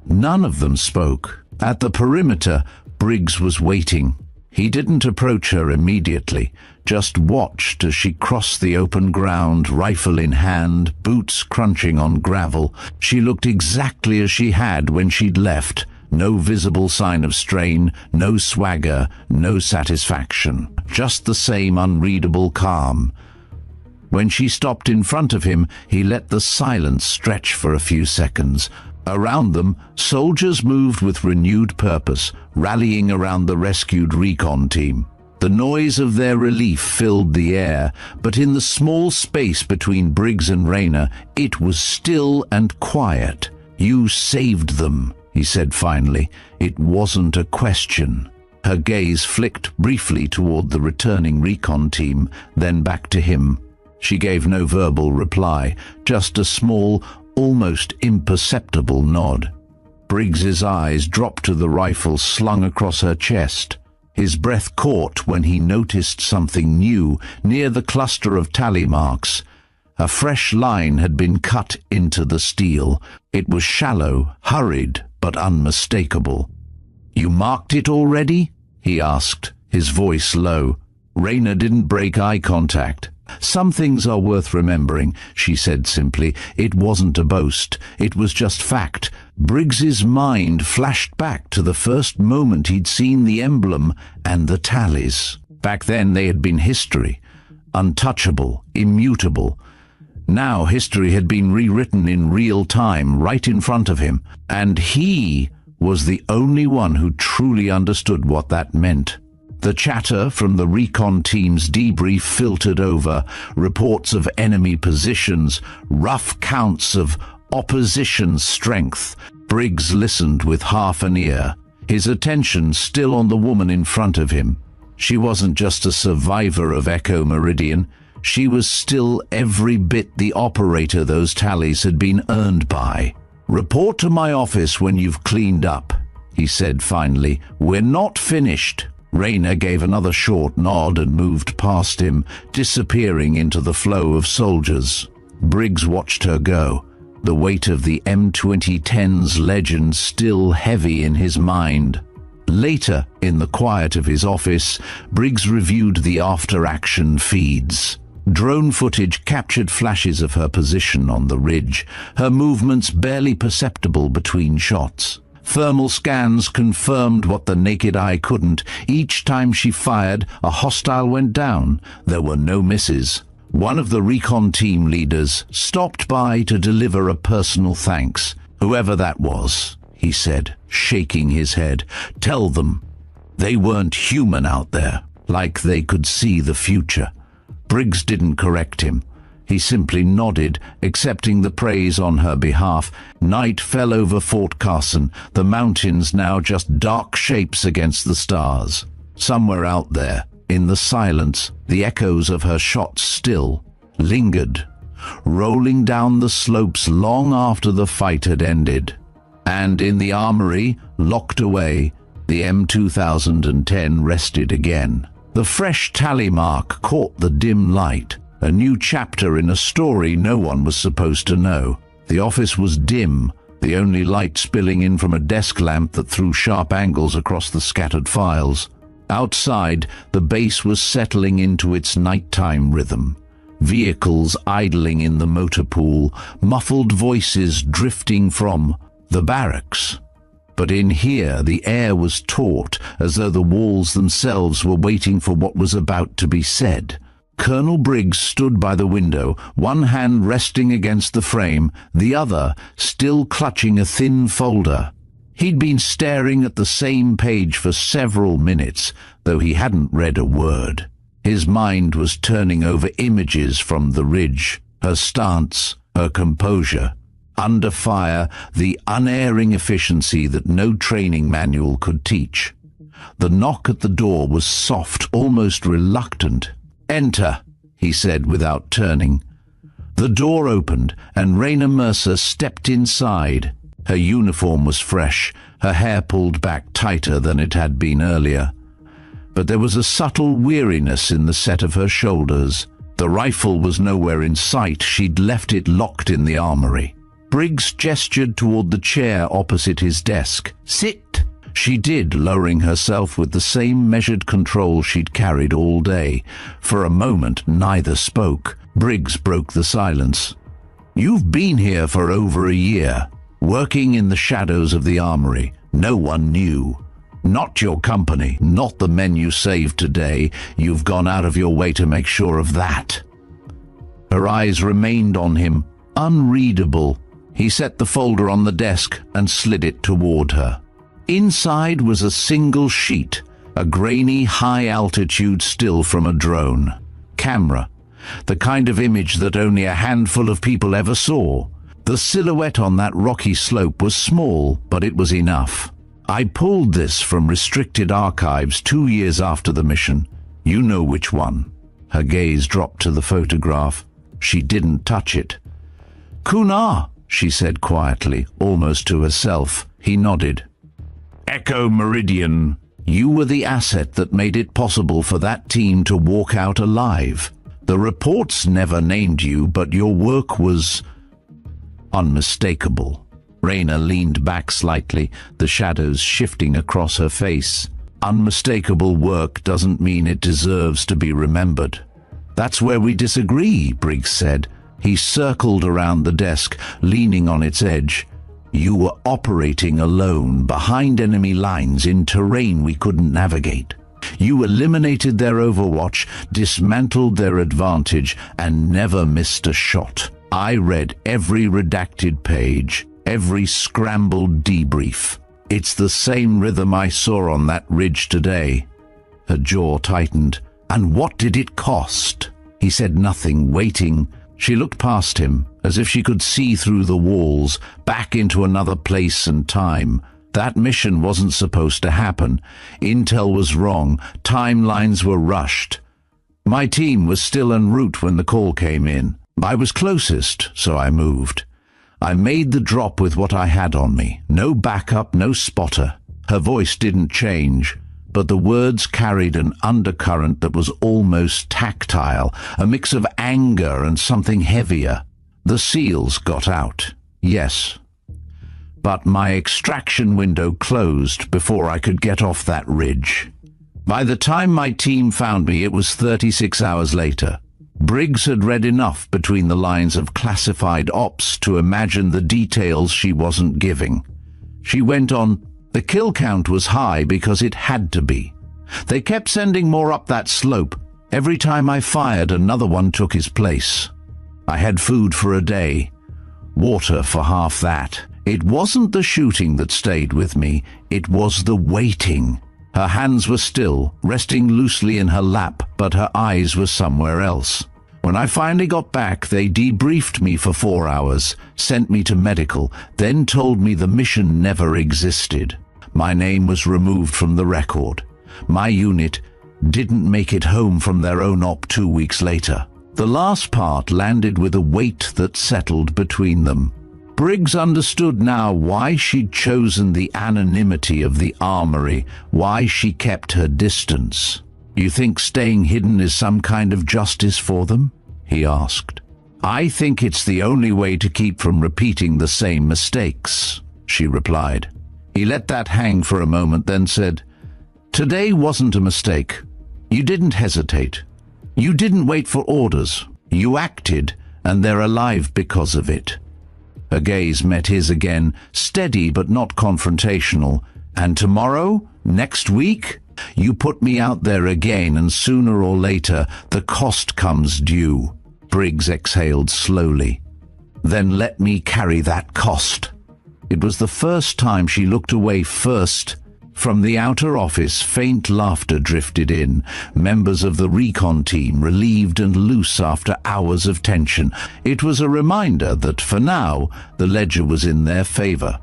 None of them spoke. At the perimeter, Briggs was waiting. He didn't approach her immediately, just watched as she crossed the open ground, rifle in hand, boots crunching on gravel. She looked exactly as she had when she'd left. No visible sign of strain, no swagger, no satisfaction. Just the same unreadable calm. When she stopped in front of him, he let the silence stretch for a few seconds. Around them, soldiers moved with renewed purpose, rallying around the rescued recon team. The noise of their relief filled the air, but in the small space between Briggs and Rayna, it was still and quiet. "You saved them," he said finally. It wasn't a question. Her gaze flicked briefly toward the returning recon team, then back to him. She gave no verbal reply, just a small, almost imperceptible nod. Briggs's eyes dropped to the rifle slung across her chest. His breath caught when he noticed something new near the cluster of tally marks. A fresh line had been cut into the steel. It was shallow, hurried, but unmistakable. "You marked it already?" he asked, his voice low. Rayna didn't break eye contact. "Some things are worth remembering," she said simply. It wasn't a boast. It was just fact. Briggs's mind flashed back to the first moment he'd seen the emblem and the tallies. Back then they had been history, untouchable, immutable. Now history had been rewritten in real time, right in front of him, and he was the only one who truly understood what that meant. The chatter from the recon team's debrief filtered over, reports of enemy positions, rough counts of opposition strength. Briggs listened with half an ear, his attention still on the woman in front of him. She wasn't just a survivor of Echo Meridian. She was still every bit the operator those tallies had been earned by. "Report to my office when you've cleaned up," he said finally. "We're not finished." Rayna gave another short nod and moved past him, disappearing into the flow of soldiers. Briggs watched her go, the weight of the M2010's legend still heavy in his mind. Later, in the quiet of his office, Briggs reviewed the after-action feeds. Drone footage captured flashes of her position on the ridge, her movements barely perceptible between shots. Thermal scans confirmed what the naked eye couldn't. Each time she fired, a hostile went down. There were no misses. One of the recon team leaders stopped by to deliver a personal thanks. "Whoever that was," he said, shaking his head. "Tell them They weren't human out there, like they could see the future. Briggs didn't correct him. He simply nodded, accepting the praise on her behalf. Night fell over Fort Carson, the mountains now just dark shapes against the stars. Somewhere out there, in the silence, the echoes of her shots still lingered, rolling down the slopes long after the fight had ended. And in the armory, locked away, the M2010 rested again. The fresh tally mark caught the dim light, a new chapter in a story no one was supposed to know. The office was dim, the only light spilling in from a desk lamp that threw sharp angles across the scattered files. Outside, the base was settling into its nighttime rhythm. Vehicles idling in the motor pool, muffled voices drifting from the barracks. But in here, the air was taut, as though the walls themselves were waiting for what was about to be said. Colonel Briggs stood by the window, one hand resting against the frame, the other still clutching a thin folder. He'd been staring at the same page for several minutes, though he hadn't read a word. His mind was turning over images from the ridge, her stance, her composure. Under fire, the unerring efficiency that no training manual could teach. The knock at the door was soft, almost reluctant. "Enter," he said without turning. The door opened, and Raina Mercer stepped inside. Her uniform was fresh, her hair pulled back tighter than it had been earlier. But there was a subtle weariness in the set of her shoulders. The rifle was nowhere in sight. She'd left it locked in the armory. Briggs gestured toward the chair opposite his desk. "Sit!" She did, lowering herself with the same measured control she'd carried all day. For a moment, neither spoke. Briggs broke the silence. "You've been here for over a year, working in the shadows of the armory. No one knew. Not your company, not the men you saved today. You've gone out of your way to make sure of that." Her eyes remained on him, unreadable. He set the folder on the desk and slid it toward her. Inside was a single sheet, a grainy, high-altitude still from a drone. Camera, the kind of image that only a handful of people ever saw. The silhouette on that rocky slope was small, but it was enough. "I pulled this from restricted archives 2 years after the mission. You know which one." Her gaze dropped to the photograph. She didn't touch it. "Kunar," she said quietly, almost to herself. He nodded. "Echo Meridian. You were the asset that made it possible for that team to walk out alive. The reports never named you, but your work was unmistakable." Raina leaned back slightly, the shadows shifting across her face. "Unmistakable work doesn't mean it deserves to be remembered." "That's where we disagree," Briggs said. He circled around the desk, leaning on its edge. "You were operating alone, behind enemy lines, in terrain we couldn't navigate. You eliminated their overwatch, dismantled their advantage, and never missed a shot. I read every redacted page, every scrambled debrief. It's the same rhythm I saw on that ridge today." Her jaw tightened. "And what did it cost?" He said nothing, waiting. She looked past him, as if she could see through the walls, back into another place and time. That mission wasn't supposed to happen. Intel was wrong. Timelines were rushed. My team was still en route when the call came in. I was closest, so I moved. I made the drop with what I had on me. No backup, no spotter. Her voice didn't change, but the words carried an undercurrent that was almost tactile, a mix of anger and something heavier. The SEALs got out, yes. But my extraction window closed before I could get off that ridge. By the time my team found me, it was 36 hours later. Briggs had read enough between the lines of classified ops to imagine the details she wasn't giving. She went on, "The kill count was high because it had to be. They kept sending more up that slope. Every time I fired, another one took his place. I had food for a day, water for half that. It wasn't the shooting that stayed with me, it was the waiting. Her hands were still, resting loosely in her lap, but her eyes were somewhere else. When I finally got back, they debriefed me for 4 hours, sent me to medical, then told me the mission never existed. My name was removed from the record. My unit didn't make it home from their own op 2 weeks later. The last part landed with a weight that settled between them. Briggs understood now why she'd chosen the anonymity of the armory, why she kept her distance. "You think staying hidden is some kind of justice for them?" he asked. "I think it's the only way to keep from repeating the same mistakes," she replied. He let that hang for a moment, then said, "Today wasn't a mistake. You didn't hesitate. You didn't wait for orders. You acted, and they're alive because of it." Her gaze met his again, steady but not confrontational. "And tomorrow? Next week? You put me out there again, and sooner or later, the cost comes due." Briggs exhaled slowly. "Then let me carry that cost." It was the first time she looked away first. From the outer office, faint laughter drifted in. Members of the recon team, relieved and loose after hours of tension. It was a reminder that, for now, the ledger was in their favor.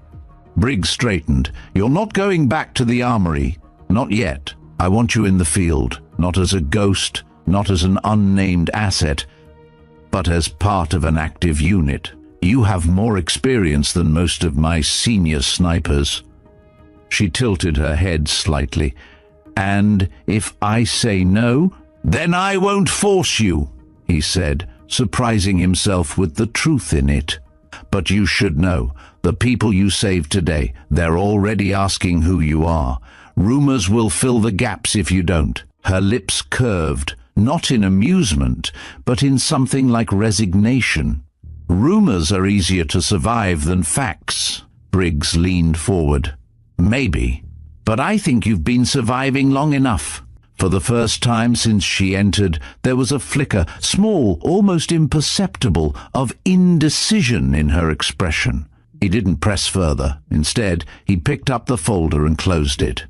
Briggs straightened. "You're not going back to the armory. Not yet. I want you in the field, not as a ghost, not as an unnamed asset, but as part of an active unit. You have more experience than most of my senior snipers." She tilted her head slightly. "And if I say no?" "Then I won't force you," he said, surprising himself with the truth in it. "But you should know, the people you saved today, they're already asking who you are. Rumors will fill the gaps if you don't." Her lips curved, not in amusement, but in something like resignation. "Rumors are easier to survive than facts." Briggs leaned forward. "Maybe, but I think you've been surviving long enough." For the first time since she entered, there was a flicker, small, almost imperceptible, of indecision in her expression. He didn't press further. Instead, he picked up the folder and closed it.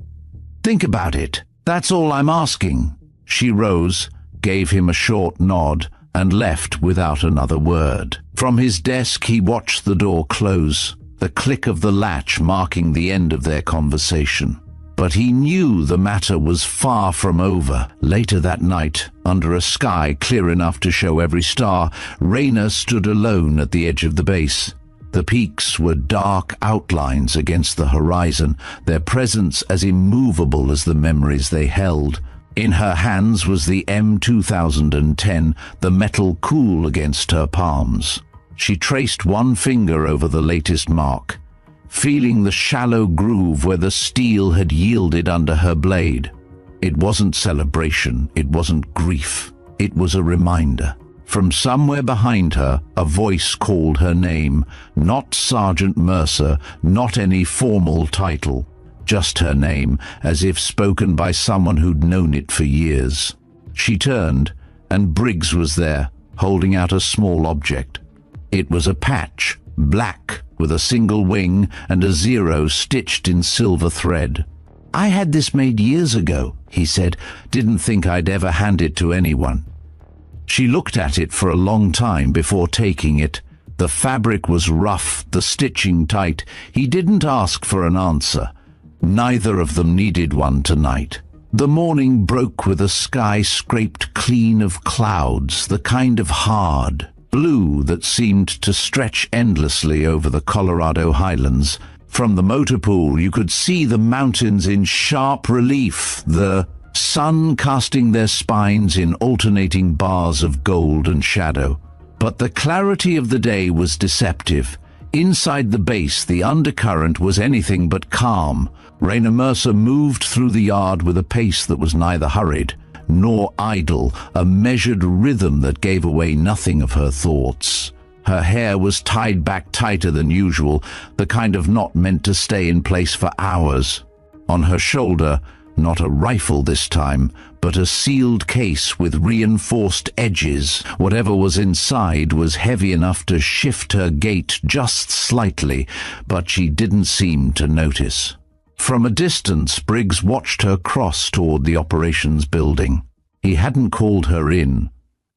"Think about it. That's all I'm asking." She rose, gave him a short nod, and left without another word. From his desk, he watched the door close, the click of the latch marking the end of their conversation. But he knew the matter was far from over. Later that night, under a sky clear enough to show every star, Rayna stood alone at the edge of the base. The peaks were dark outlines against the horizon, their presence as immovable as the memories they held. In her hands was the M2010, the metal cool against her palms. She traced one finger over the latest mark, feeling the shallow groove where the steel had yielded under her blade. It wasn't celebration, it wasn't grief, it was a reminder. From somewhere behind her, a voice called her name, not Sergeant Mercer, not any formal title, just her name, as if spoken by someone who'd known it for years. She turned, and Briggs was there, holding out a small object. It was a patch, black, with a single wing and a 0 stitched in silver thread. "I had this made years ago," he said. "Didn't think I'd ever hand it to anyone." She looked at it for a long time before taking it. The fabric was rough, the stitching tight. He didn't ask for an answer. Neither of them needed one tonight. The morning broke with a sky scraped clean of clouds, the kind of hard blue that seemed to stretch endlessly over the Colorado highlands. From the motor pool you could see the mountains in sharp relief, the sun casting their spines in alternating bars of gold and shadow. But the clarity of the day was deceptive. Inside the base, the undercurrent was anything but calm. Rayna Mercer moved through the yard with a pace that was neither hurried nor idle, a measured rhythm that gave away nothing of her thoughts. Her hair was tied back tighter than usual, the kind of knot meant to stay in place for hours. On her shoulder, not a rifle this time, but a sealed case with reinforced edges. Whatever was inside was heavy enough to shift her gait just slightly, but she didn't seem to notice. From a distance, Briggs watched her cross toward the operations building. He hadn't called her in.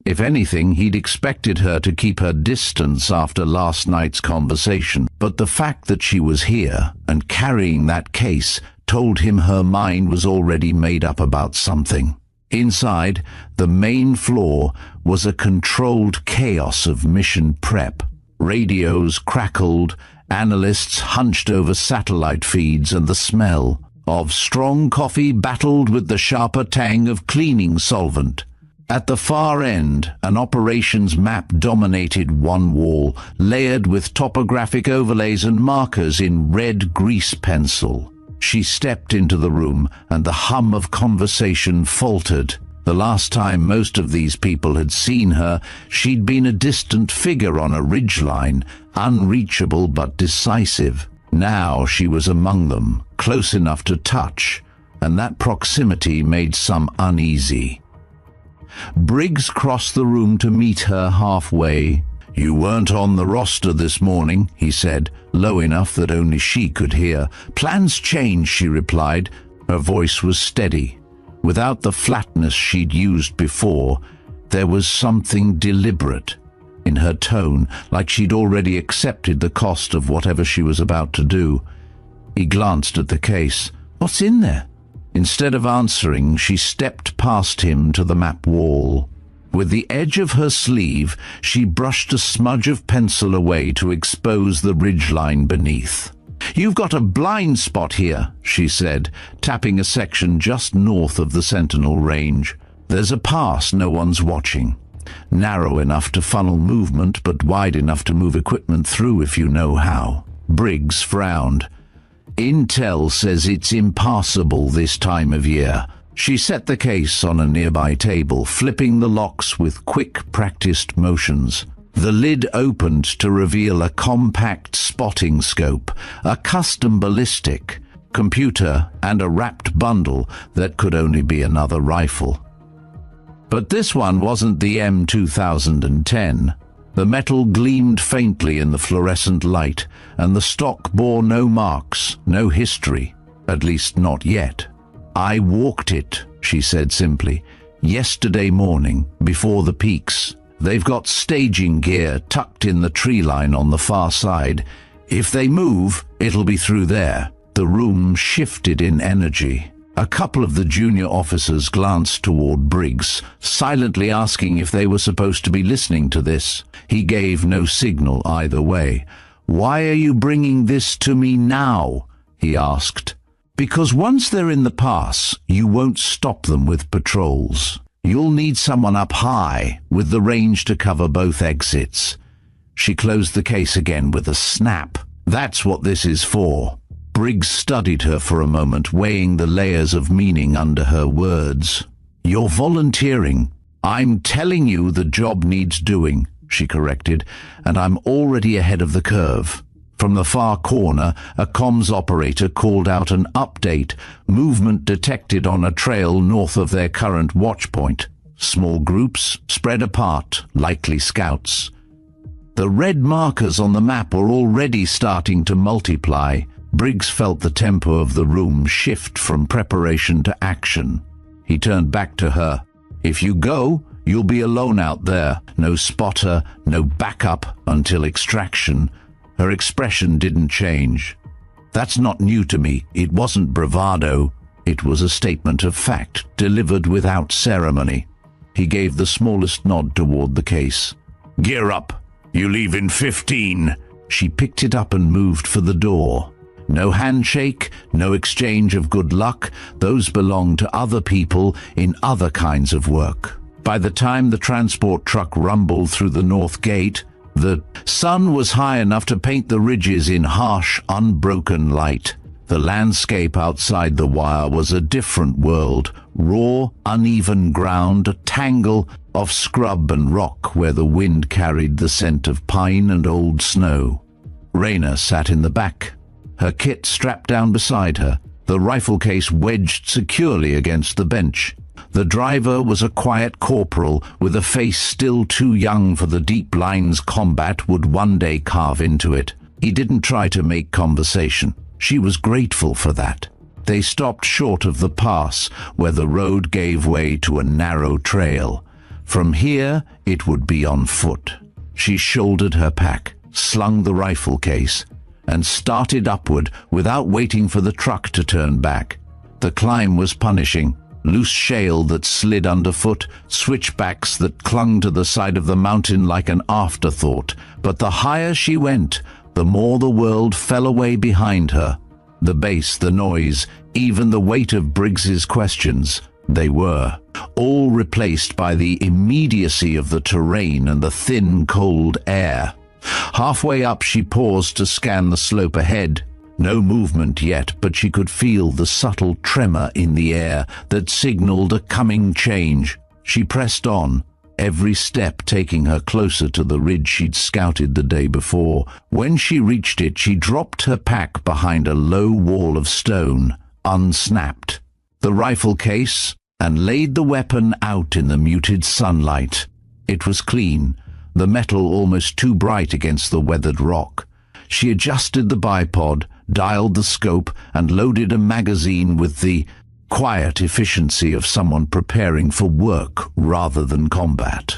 If anything, he'd expected her to keep her distance after last night's conversation, but the fact that she was here and carrying that case told him her mind was already made up about something. Inside, the main floor was a controlled chaos of mission prep. Radios crackled, analysts hunched over satellite feeds, and the smell of strong coffee battled with the sharper tang of cleaning solvent. At the far end, an operations map dominated one wall, layered with topographic overlays and markers in red grease pencil. She stepped into the room, and the hum of conversation faltered. The last time most of these people had seen her, she'd been a distant figure on a ridgeline, unreachable but decisive. Now she was among them, close enough to touch, and that proximity made some uneasy. Briggs crossed the room to meet her halfway. "You weren't on the roster this morning," he said, low enough that only she could hear. "Plans changed," she replied. Her voice was steady. Without the flatness she'd used before, there was something deliberate in her tone, like she'd already accepted the cost of whatever she was about to do. He glanced at the case. "What's in there?" Instead of answering, she stepped past him to the map wall. With the edge of her sleeve, she brushed a smudge of pencil away to expose the ridgeline beneath. "You've got a blind spot here," she said, tapping a section just north of the Sentinel range. "There's a pass no one's watching. Narrow enough to funnel movement, but wide enough to move equipment through if you know how." Briggs frowned. "Intel says it's impassable this time of year." She set the case on a nearby table, flipping the locks with quick, practiced motions. The lid opened to reveal a compact spotting scope, a custom ballistic, computer, and a wrapped bundle that could only be another rifle. But this one wasn't the M2010. The metal gleamed faintly in the fluorescent light, and the stock bore no marks, no history, at least not yet. "I walked it," she said simply, "yesterday morning, before the peaks. They've got staging gear tucked in the tree line on the far side. If they move, it'll be through there." The room shifted in energy. A couple of the junior officers glanced toward Briggs, silently asking if they were supposed to be listening to this. He gave no signal either way. "Why are you bringing this to me now?" he asked. "Because once they're in the pass, you won't stop them with patrols. You'll need someone up high, with the range to cover both exits." She closed the case again with a snap. "That's what this is for." Briggs studied her for a moment, weighing the layers of meaning under her words. "You're volunteering." "I'm telling you the job needs doing," she corrected, "and I'm already ahead of the curve." From the far corner, a comms operator called out an update. Movement detected on a trail north of their current watch point. Small groups, spread apart, likely scouts. The red markers on the map were already starting to multiply. Briggs felt the tempo of the room shift from preparation to action. He turned back to her. "If you go, you'll be alone out there. No spotter, no backup until extraction." Her expression didn't change. "That's not new to me. It wasn't bravado. It was a statement of fact, delivered without ceremony." He gave the smallest nod toward the case. "Gear up. You leave in 15. She picked it up and moved for the door. No handshake, no exchange of good luck. Those belong to other people in other kinds of work. By the time the transport truck rumbled through the north gate, the sun was high enough to paint the ridges in harsh, unbroken light. The landscape outside the wire was a different world, raw, uneven ground, a tangle of scrub and rock where the wind carried the scent of pine and old snow. Raina sat in the back, her kit strapped down beside her, the rifle case wedged securely against the bench. The driver was a quiet corporal with a face still too young for the deep lines combat would one day carve into it. He didn't try to make conversation. She was grateful for that. They stopped short of the pass, where the road gave way to a narrow trail. From here, it would be on foot. She shouldered her pack, slung the rifle case, and started upward without waiting for the truck to turn back. The climb was punishing. Loose shale that slid underfoot, switchbacks that clung to the side of the mountain like an afterthought. But the higher she went, the more the world fell away behind her. The bass, the noise, even the weight of Briggs's questions, they were all replaced by the immediacy of the terrain and the thin, cold air. Halfway up, she paused to scan the slope ahead. No movement yet, but she could feel the subtle tremor in the air that signaled a coming change. She pressed on, every step taking her closer to the ridge she'd scouted the day before. When she reached it, she dropped her pack behind a low wall of stone, unsnapped the rifle case, and laid the weapon out in the muted sunlight. It was clean, the metal almost too bright against the weathered rock. She adjusted the bipod, dialed the scope, and loaded a magazine with the quiet efficiency of someone preparing for work rather than combat.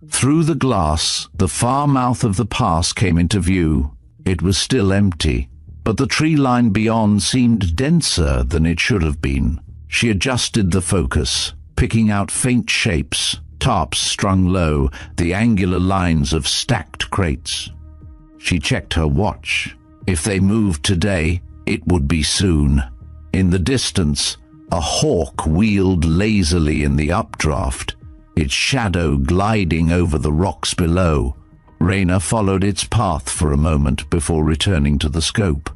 Through the glass, the far mouth of the pass came into view. It was still empty, but the tree line beyond seemed denser than it should have been. She adjusted the focus, picking out faint shapes, tarps strung low, the angular lines of stacked crates. She checked her watch. If they moved today, it would be soon. In the distance, a hawk wheeled lazily in the updraft, its shadow gliding over the rocks below. Raina followed its path for a moment before returning to the scope.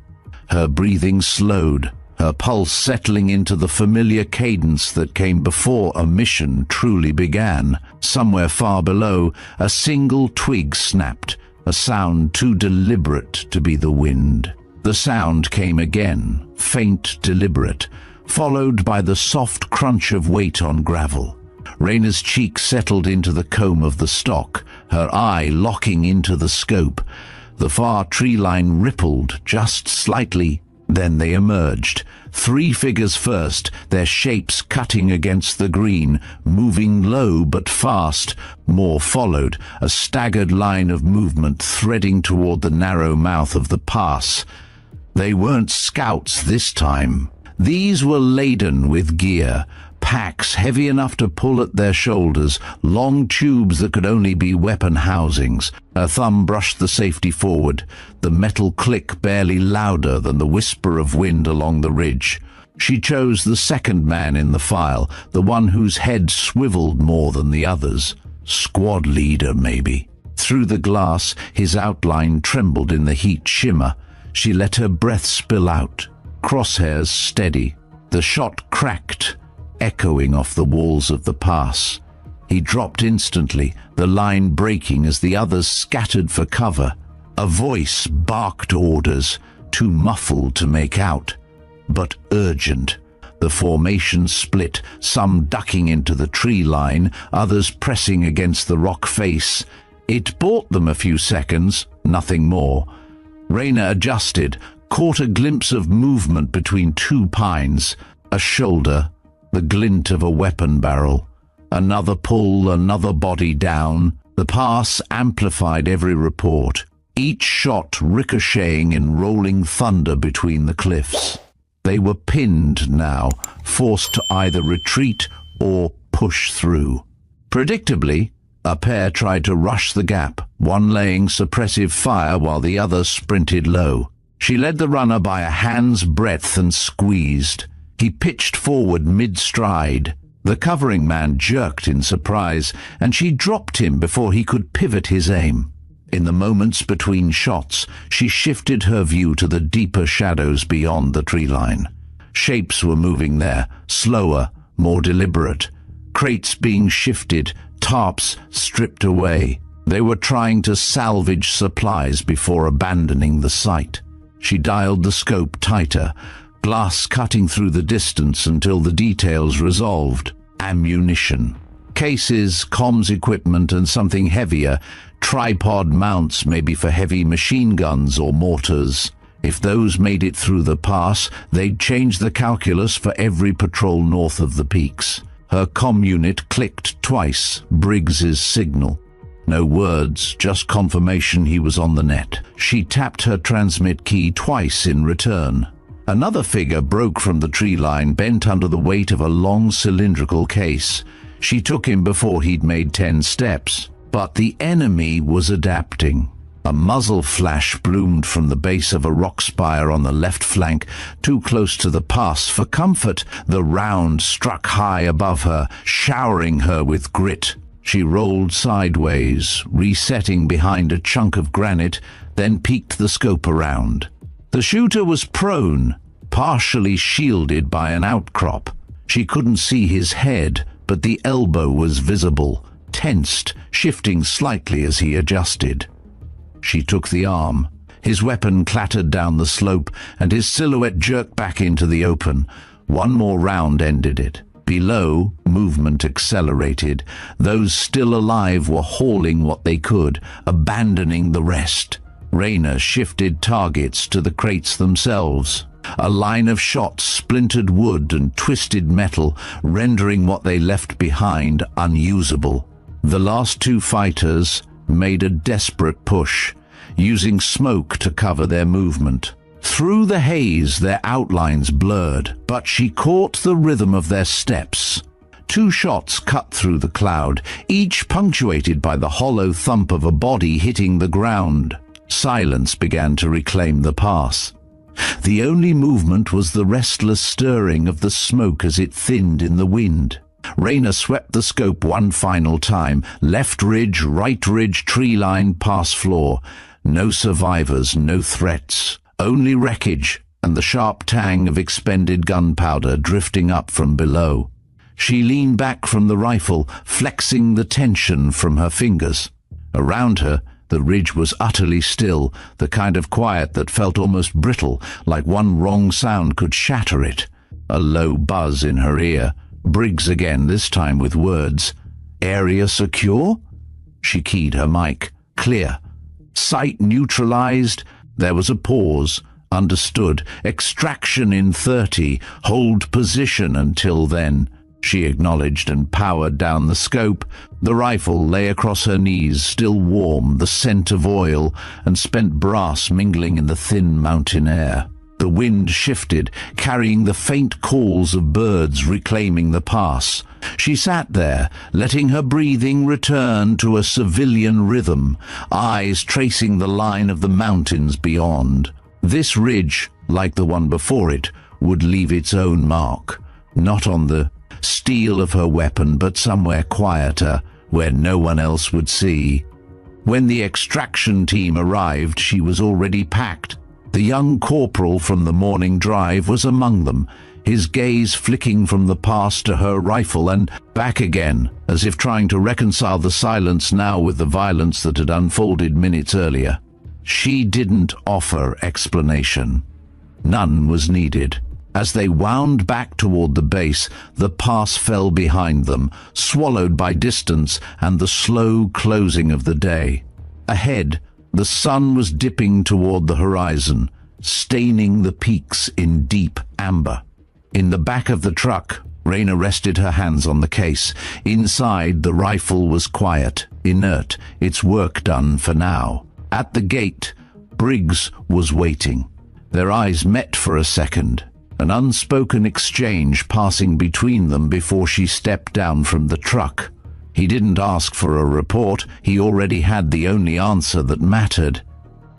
Her breathing slowed, her pulse settling into the familiar cadence that came before a mission truly began. Somewhere far below, a single twig snapped, a sound too deliberate to be the wind. The sound came again, faint, deliberate, followed by the soft crunch of weight on gravel. Raina's cheek settled into the comb of the stock, her eye locking into the scope. The far tree line rippled just slightly, then they emerged. 3 figures first, their shapes cutting against the green, moving low but fast. More followed, a staggered line of movement threading toward the narrow mouth of the pass. They weren't scouts this time. These were laden with gear, packs heavy enough to pull at their shoulders, long tubes that could only be weapon housings. Her thumb brushed the safety forward, the metal click barely louder than the whisper of wind along the ridge. She chose the second man in the file, the one whose head swiveled more than the others. Squad leader, maybe. Through the glass, his outline trembled in the heat shimmer. She let her breath spill out, crosshairs steady. The shot cracked, echoing off the walls of the pass. He dropped instantly, the line breaking as the others scattered for cover. A voice barked orders, too muffled to make out, but urgent. The formation split, some ducking into the tree line, others pressing against the rock face. It bought them a few seconds, nothing more. Raina adjusted, caught a glimpse of movement between 2 pines, a shoulder, the glint of a weapon barrel. Another pull, another body down. The pass amplified every report, each shot ricocheting in rolling thunder between the cliffs. They were pinned now, forced to either retreat or push through. Predictably, a pair tried to rush the gap, one laying suppressive fire while the other sprinted low. She led the runner by a hand's breadth and squeezed. He pitched forward mid-stride. The covering man jerked in surprise, and she dropped him before he could pivot his aim. In the moments between shots, she shifted her view to the deeper shadows beyond the tree line. Shapes were moving there, slower, more deliberate. Crates being shifted, tarps stripped away. They were trying to salvage supplies before abandoning the site. She dialed the scope tighter, glass cutting through the distance until the details resolved. Ammunition. Cases, comms equipment, and something heavier, tripod mounts maybe for heavy machine guns or mortars. If those made it through the pass, they'd change the calculus for every patrol north of the peaks. Her comm unit clicked twice, Briggs's signal. No words, just confirmation he was on the net. She tapped her transmit key twice in return. Another figure broke from the tree line, bent under the weight of a long cylindrical case. She took him before he'd made 10 steps. But the enemy was adapting. A muzzle flash bloomed from the base of a rock spire on the left flank, too close to the pass for comfort. The round struck high above her, showering her with grit. She rolled sideways, resetting behind a chunk of granite, then peeked the scope around. The shooter was prone, partially shielded by an outcrop. She couldn't see his head, but the elbow was visible, tensed, shifting slightly as he adjusted. She took the arm. His weapon clattered down the slope, and his silhouette jerked back into the open. One more round ended it. Below, movement accelerated. Those still alive were hauling what they could, abandoning the rest. Rayner shifted targets to the crates themselves. A line of shots splintered wood and twisted metal, rendering what they left behind unusable. The last 2 fighters made a desperate push, using smoke to cover their movement. Through the haze, their outlines blurred, but she caught the rhythm of their steps. 2 shots cut through the cloud, each punctuated by the hollow thump of a body hitting the ground. Silence began to reclaim the pass. The only movement was the restless stirring of the smoke as it thinned in the wind. Rayner swept the scope one final time. Left ridge, right ridge, tree line, pass floor. No survivors, no threats. Only wreckage and the sharp tang of expended gunpowder drifting up from below. She leaned back from the rifle, flexing the tension from her fingers. Around her, the ridge was utterly still, the kind of quiet that felt almost brittle, like one wrong sound could shatter it. A low buzz in her ear. Briggs again, this time with words. "Area secure?" She keyed her mic. "Clear." "Site neutralized?" There was a pause. "Understood. Extraction in 30. Hold position until then." She acknowledged and powered down the scope. The rifle lay across her knees, still warm, the scent of oil and spent brass mingling in the thin mountain air. The wind shifted, carrying the faint calls of birds reclaiming the pass. She sat there, letting her breathing return to a civilian rhythm, eyes tracing the line of the mountains beyond. This ridge, like the one before it, would leave its own mark, not on the steel of her weapon, but somewhere quieter, where no one else would see. When the extraction team arrived, she was already packed. The young corporal from the morning drive was among them, his gaze flicking from the pass to her rifle and back again, as if trying to reconcile the silence now with the violence that had unfolded minutes earlier. She didn't offer explanation. None was needed. As they wound back toward the base, the pass fell behind them, swallowed by distance and the slow closing of the day. Ahead, the sun was dipping toward the horizon, staining the peaks in deep amber. In the back of the truck, Rayner rested her hands on the case. Inside, the rifle was quiet, inert, its work done for now. At the gate, Briggs was waiting. Their eyes met for a second, an unspoken exchange passing between them before she stepped down from the truck. He didn't ask for a report. He already had the only answer that mattered.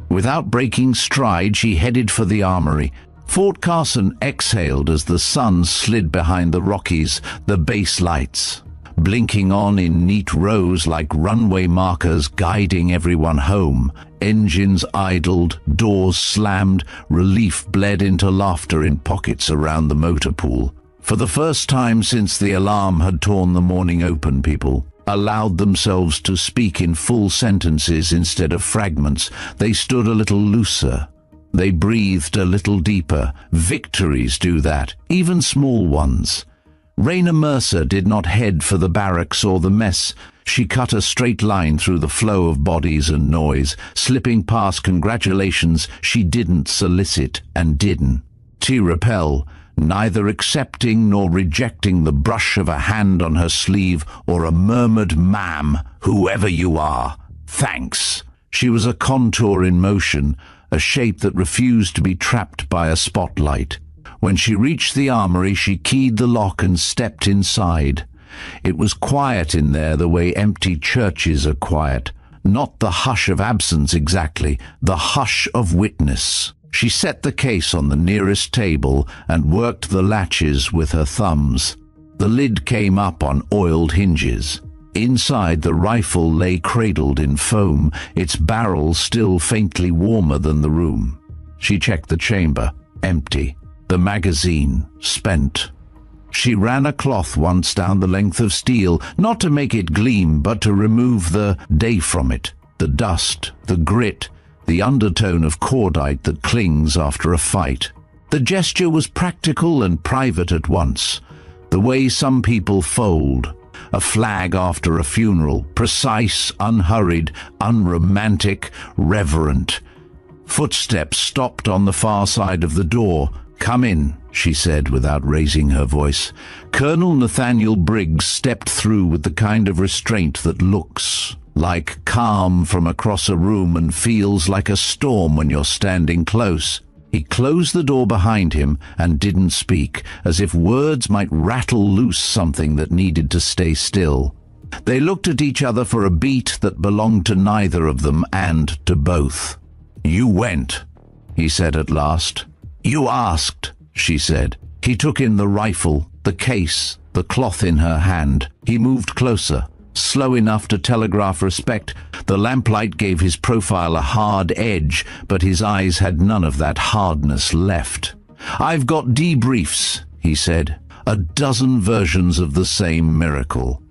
Without breaking stride, she headed for the armory. Fort Carson exhaled as the sun slid behind the Rockies, the base lights blinking on in neat rows like runway markers guiding everyone home. Engines idled, doors slammed, relief bled into laughter in pockets around the motor pool. For the first time since the alarm had torn the morning open, people allowed themselves to speak in full sentences instead of fragments. They stood a little looser. They breathed a little deeper. Victories do that, even small ones. Rayner Mercer did not head for the barracks or the mess. She cut a straight line through the flow of bodies and noise, slipping past congratulations she didn't solicit and didn't. She repelled, neither accepting nor rejecting the brush of a hand on her sleeve or a murmured "Ma'am, whoever you are, thanks." She was a contour in motion, a shape that refused to be trapped by a spotlight. When she reached the armory, she keyed the lock and stepped inside. It was quiet in there the way empty churches are quiet. Not the hush of absence exactly, the hush of witness. She set the case on the nearest table and worked the latches with her thumbs. The lid came up on oiled hinges. Inside, the rifle lay cradled in foam, its barrel still faintly warmer than the room. She checked the chamber. Empty. The magazine spent. She ran a cloth once down the length of steel, not to make it gleam, but to remove the day from it, the dust, the grit, the undertone of cordite that clings after a fight. The gesture was practical and private at once, the way some people fold. A flag after a funeral, precise, unhurried, unromantic, reverent. Footsteps stopped on the far side of the door. "Come in," she said without raising her voice. Colonel Nathaniel Briggs stepped through with the kind of restraint that looks like calm from across a room and feels like a storm when you're standing close. He closed the door behind him and didn't speak, as if words might rattle loose something that needed to stay still. They looked at each other for a beat that belonged to neither of them and to both. "You went," he said at last. "You asked," she said. He took in the rifle, the case, the cloth in her hand. He moved closer, slow enough to telegraph respect. The lamplight gave his profile a hard edge, but his eyes had none of that hardness left. "I've got debriefs," he said. "A dozen versions of the same miracle.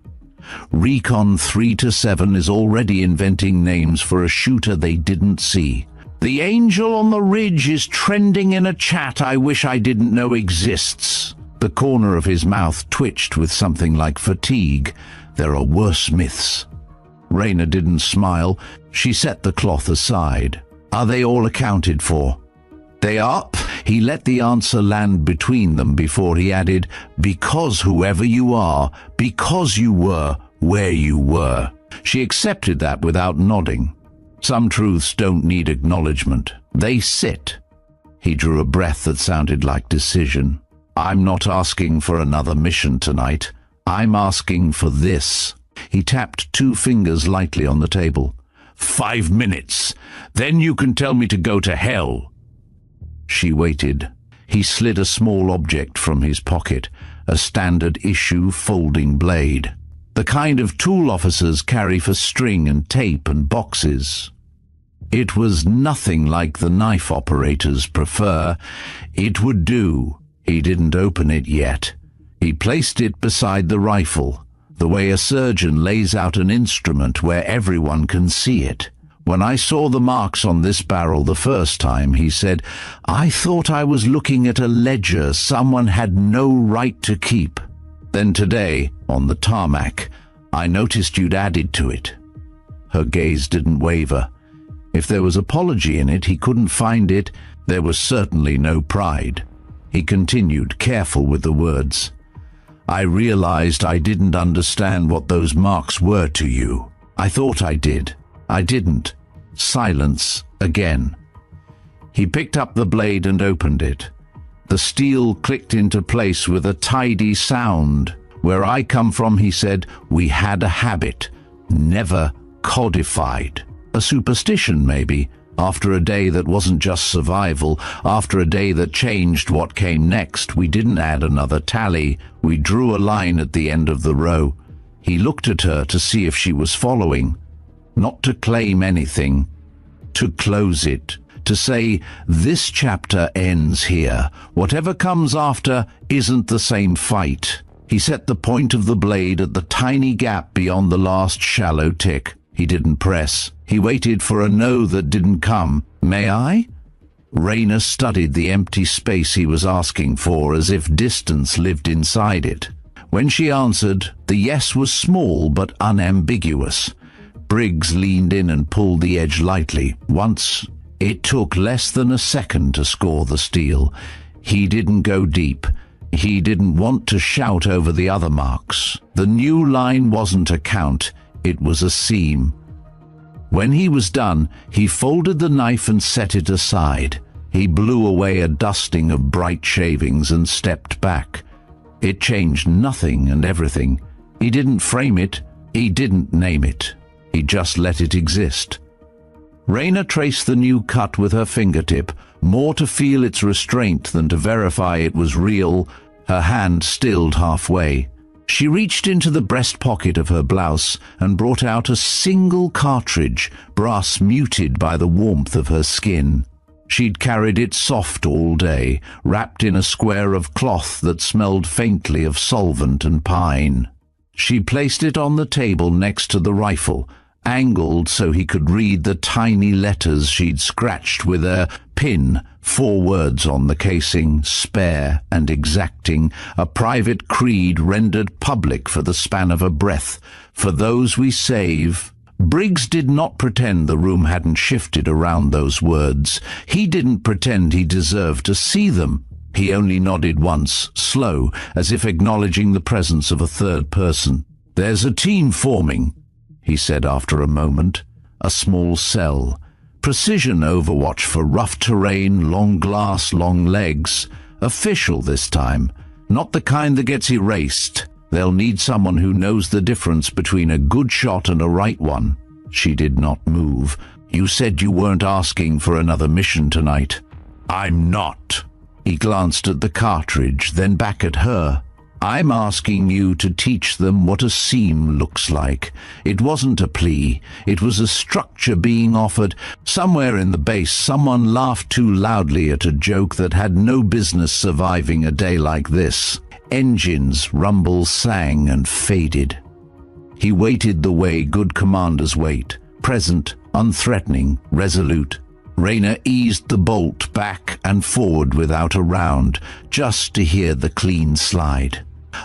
Recon 3 to 7 is already inventing names for a shooter they didn't see. The angel on the ridge is trending in a chat I wish I didn't know exists." The corner of his mouth twitched with something like fatigue. "There are worse myths." Raina didn't smile. She set the cloth aside. "Are they all accounted for?" "They are." He let the answer land between them before he added, "Because whoever you are, because you were where you were." She accepted that without nodding. Some truths don't need acknowledgement. They sit. He drew a breath that sounded like decision. "I'm not asking for another mission tonight. I'm asking for this." He tapped 2 fingers lightly on the table. 5 minutes. Then you can tell me to go to hell." She waited. He slid a small object from his pocket, a standard issue folding blade. The kind of tool officers carry for string and tape and boxes. It was nothing like the knife operators prefer. It would do. He didn't open it yet. He placed it beside the rifle, the way a surgeon lays out an instrument where everyone can see it. "When I saw the marks on this barrel the first time," he said, "I thought I was looking at a ledger someone had no right to keep. Then today, on the tarmac, I noticed you'd added to it." Her gaze didn't waver. If there was apology in it, he couldn't find it. There was certainly no pride. He continued, careful with the words. "I realized I didn't understand what those marks were to you. I thought I did. I didn't." Silence again. He picked up the blade and opened it. The steel clicked into place with a tidy sound. "Where I come from," he said, "we had a habit, never codified. A superstition, maybe, after a day that wasn't just survival, after a day that changed what came next. We didn't add another tally. We drew a line at the end of the row." He looked at her to see if she was following. Not to claim anything, to close it, to say, "This chapter ends here. Whatever comes after isn't the same fight." He set the point of the blade at the tiny gap beyond the last shallow tick. He didn't press. He waited for a no that didn't come. "May I?" Raina studied the empty space he was asking for as if distance lived inside it. When she answered, the yes was small but unambiguous. Briggs leaned in and pulled the edge lightly. Once. It took less than a second to score the steel. He didn't go deep. He didn't want to shout over the other marks. The new line wasn't a count, it was a seam. When he was done, he folded the knife and set it aside. He blew away a dusting of bright shavings and stepped back. It changed nothing and everything. He didn't frame it, he didn't name it. He just let it exist. Raina traced the new cut with her fingertip, more to feel its restraint than to verify it was real. Her hand stilled halfway. She reached into the breast pocket of her blouse and brought out a single cartridge, brass muted by the warmth of her skin. She'd carried it soft all day, wrapped in a square of cloth that smelled faintly of solvent and pine. She placed it on the table next to the rifle, angled so he could read the tiny letters she'd scratched with a pin, 4 words on the casing: spare and exacting, a private creed rendered public for the span of a breath, for those we save. Briggs did not pretend the room hadn't shifted around those words. He didn't pretend he deserved to see them. He only nodded once, slow, as if acknowledging the presence of a third person. "There's a team forming," he said after a moment. "A small cell. Precision overwatch for rough terrain, long glass, long legs. Official this time. Not the kind that gets erased. They'll need someone who knows the difference between a good shot and a right one." She did not move. "You said you weren't asking for another mission tonight." "I'm not." He glanced at the cartridge, then back at her. "I'm asking you to teach them what a seam looks like." It wasn't a plea. It was a structure being offered. Somewhere in the base, someone laughed too loudly at a joke that had no business surviving a day like this. Engines, rumbles sang and faded. He waited the way good commanders wait, present, unthreatening, resolute. Raina eased the bolt back and forward without a round, just to hear the clean slide.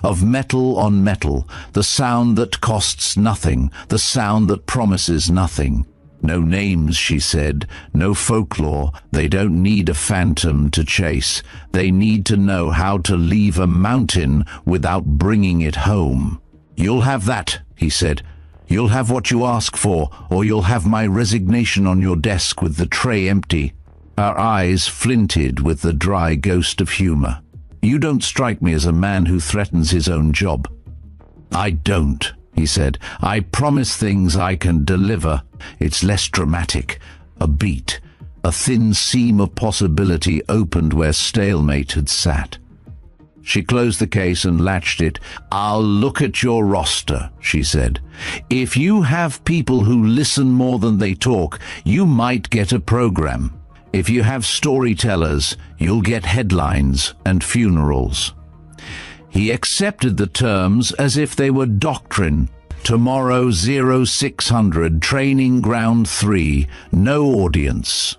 Of metal on metal, the sound that costs nothing, the sound that promises nothing. "No names," she said, "no folklore. They don't need a phantom to chase. They need to know how to leave a mountain without bringing it home." "You'll have that," he said. "You'll have what you ask for, or you'll have my resignation on your desk with the tray empty." Her eyes flinted with the dry ghost of humor. "You don't strike me as a man who threatens his own job." "I don't," he said. "I promise things I can deliver. It's less dramatic. A beat. A thin seam of possibility opened where stalemate had sat." She closed the case and latched it. "I'll look at your roster," she said. "If you have people who listen more than they talk, you might get a program. If you have storytellers, you'll get headlines and funerals." He accepted the terms as if they were doctrine. "Tomorrow 0600, training ground 3, no audience."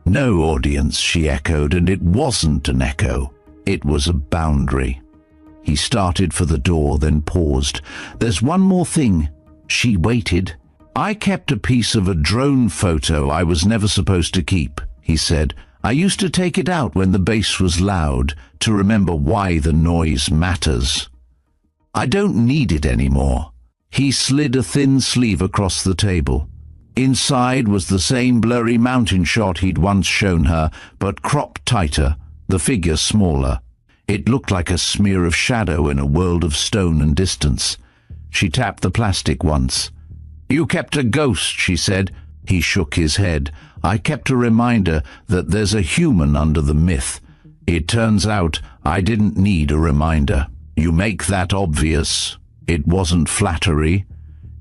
"No audience," she echoed, and it wasn't an echo. It was a boundary. He started for the door, then paused. "There's one more thing." She waited. "I kept a piece of a drone photo I was never supposed to keep," he said. "I used to take it out when the bass was loud, to remember why the noise matters. I don't need it anymore." He slid a thin sleeve across the table. Inside was the same blurry mountain shot he'd once shown her, but cropped tighter, the figure smaller. It looked like a smear of shadow in a world of stone and distance. She tapped the plastic once. "You kept a ghost," she said. He shook his head. "I kept a reminder that there's a human under the myth. It turns out I didn't need a reminder. You make that obvious." It wasn't flattery.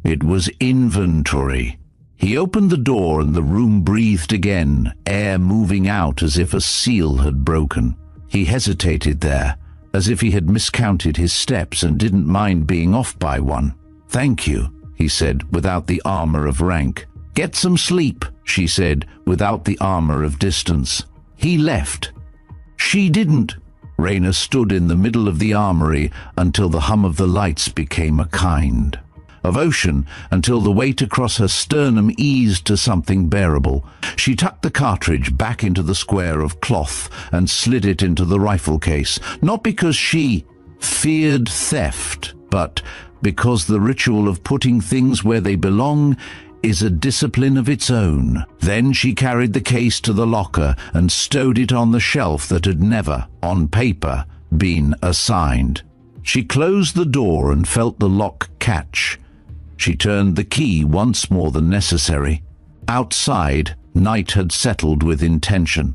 It was inventory. He opened the door and the room breathed again, air moving out as if a seal had broken. He hesitated there, as if he had miscounted his steps and didn't mind being off by one. "Thank you," he said, without the armor of rank. "Get some sleep," she said, without the armor of distance. He left. She didn't. Raina stood in the middle of the armory until the hum of the lights became a kind of ocean, until the weight across her sternum eased to something bearable. She tucked the cartridge back into the square of cloth and slid it into the rifle case, not because she feared theft, but because the ritual of putting things where they belong is a discipline of its own. Then she carried the case to the locker and stowed it on the shelf that had never, on paper, been assigned. She closed the door and felt the lock catch. She turned the key once more than necessary. Outside, night had settled with intention.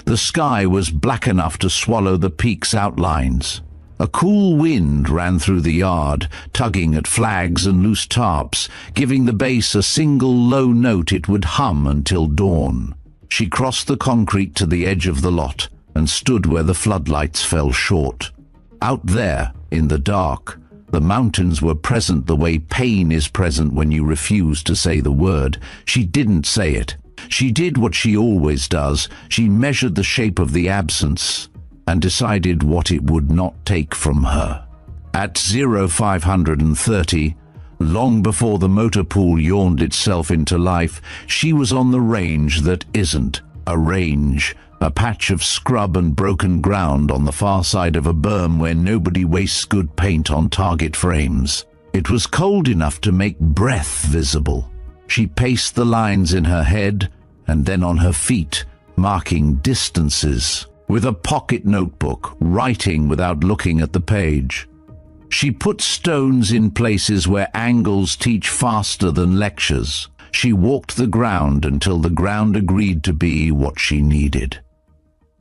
The sky was black enough to swallow the peak's outlines. A cool wind ran through the yard, tugging at flags and loose tarps, giving the bass a single low note it would hum until dawn. She crossed the concrete to the edge of the lot and stood where the floodlights fell short. Out there, in the dark, the mountains were present the way pain is present when you refuse to say the word. She didn't say it. She did what she always does. She measured the shape of the absence and decided what it would not take from her. At 0530, long before the motor pool yawned itself into life, she was on the range that isn't a range, a patch of scrub and broken ground on the far side of a berm where nobody wastes good paint on target frames. It was cold enough to make breath visible. She paced the lines in her head and then on her feet, marking distances with a pocket notebook, writing without looking at the page. She put stones in places where angles teach faster than lectures. She walked the ground until the ground agreed to be what she needed.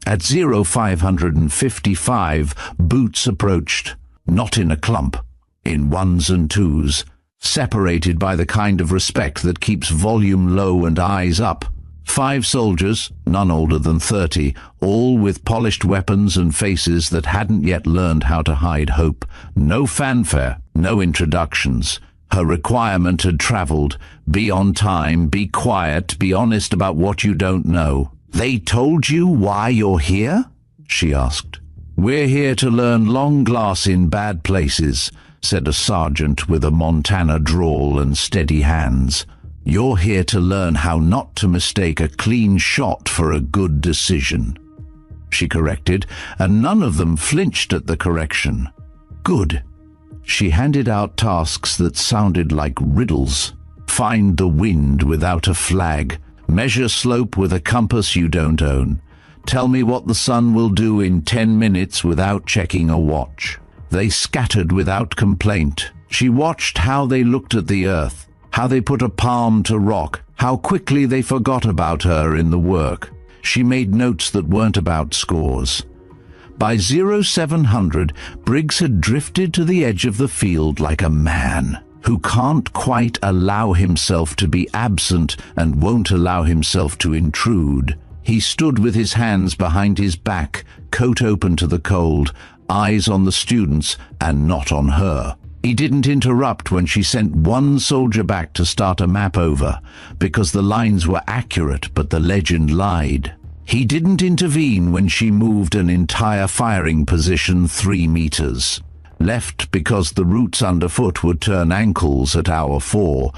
At 0555, boots approached, not in a clump, in ones and twos, separated by the kind of respect that keeps volume low and eyes up. 5 soldiers, none older than 30, all with polished weapons and faces that hadn't yet learned how to hide hope. No fanfare, no introductions. Her requirement had traveled. Be on time, be quiet, be honest about what you don't know. "They told you why you're here?" she asked. "We're here to learn long glass in bad places," said a sergeant with a Montana drawl and steady hands. "You're here to learn how not to mistake a clean shot for a good decision," she corrected, and none of them flinched at the correction. Good. She handed out tasks that sounded like riddles. Find the wind without a flag. Measure slope with a compass you don't own. Tell me what the sun will do in 10 minutes without checking a watch. They scattered without complaint. She watched how they looked at the earth, how they put a palm to rock, how quickly they forgot about her in the work. She made notes that weren't about scores. By 0700, Briggs had drifted to the edge of the field like a man who can't quite allow himself to be absent and won't allow himself to intrude. He stood with his hands behind his back, coat open to the cold, eyes on the students and not on her. He didn't interrupt when she sent one soldier back to start a map over, because the lines were accurate but the legend lied. He didn't intervene when she moved an entire firing position 3 meters. Left because the roots underfoot would turn ankles at hour 4.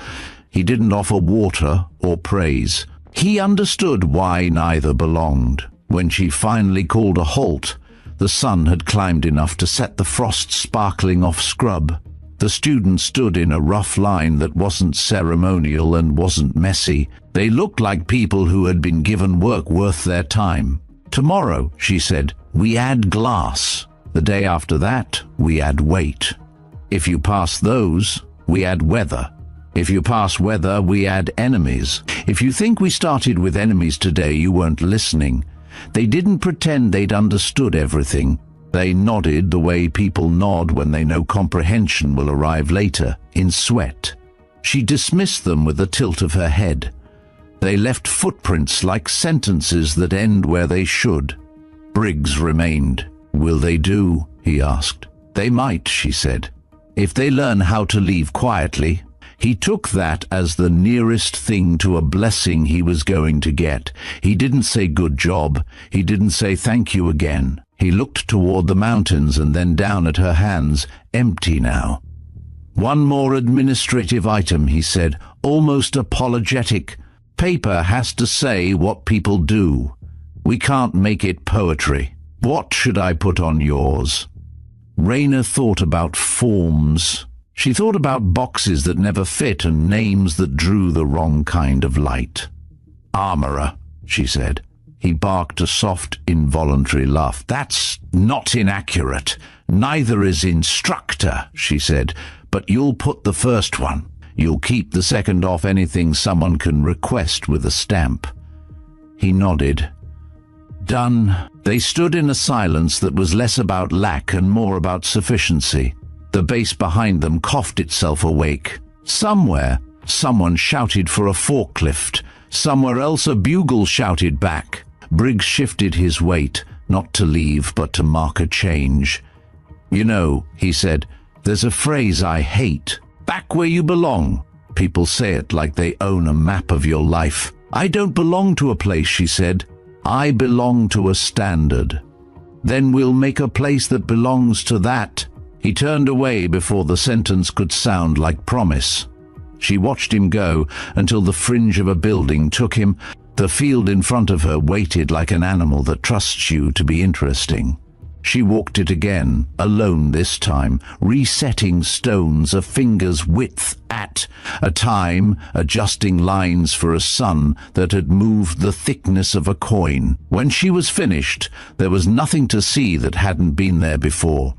He didn't offer water or praise. He understood why neither belonged. When she finally called a halt, the sun had climbed enough to set the frost sparkling off scrub. The students stood in a rough line that wasn't ceremonial and wasn't messy. They looked like people who had been given work worth their time. "Tomorrow," she said, "we add glass. The day after that, we add weight. If you pass those, we add weather. If you pass weather, we add enemies. If you think we started with enemies today, you weren't listening." They didn't pretend they'd understood everything. They nodded the way people nod when they know comprehension will arrive later, in sweat. She dismissed them with a tilt of her head. They left footprints like sentences that end where they should. Briggs remained. "Will they do?" he asked. "They might," she said, "if they learn how to leave quietly." He took that as the nearest thing to a blessing he was going to get. He didn't say good job. He didn't say thank you again. He looked toward the mountains and then down at her hands, empty now. "One more administrative item," he said, almost apologetic. "Paper has to say what people do. We can't make it poetry. What should I put on yours?" Raina thought about forms. She thought about boxes that never fit and names that drew the wrong kind of light. "Armorer," she said. He barked a soft, involuntary laugh. "That's not inaccurate. Neither is instructor," she said. "But you'll put the first one. You'll keep the second off anything someone can request with a stamp." He nodded. "Done." They stood in a silence that was less about lack and more about sufficiency. The bass behind them coughed itself awake. Somewhere, someone shouted for a forklift. Somewhere else, a bugle shouted back. Briggs shifted his weight, not to leave, but to mark a change. "You know," he said, "there's a phrase I hate. Back where you belong." People say it like they own a map of your life. "I don't belong to a place," she said. "I belong to a standard." "Then we'll make a place that belongs to that." He turned away before the sentence could sound like promise. She watched him go until the fringe of a building took him. The field in front of her waited like an animal that trusts you to be interesting. She walked it again, alone this time, resetting stones a finger's width at a time, adjusting lines for a sun that had moved the thickness of a coin. When she was finished, there was nothing to see that hadn't been there before,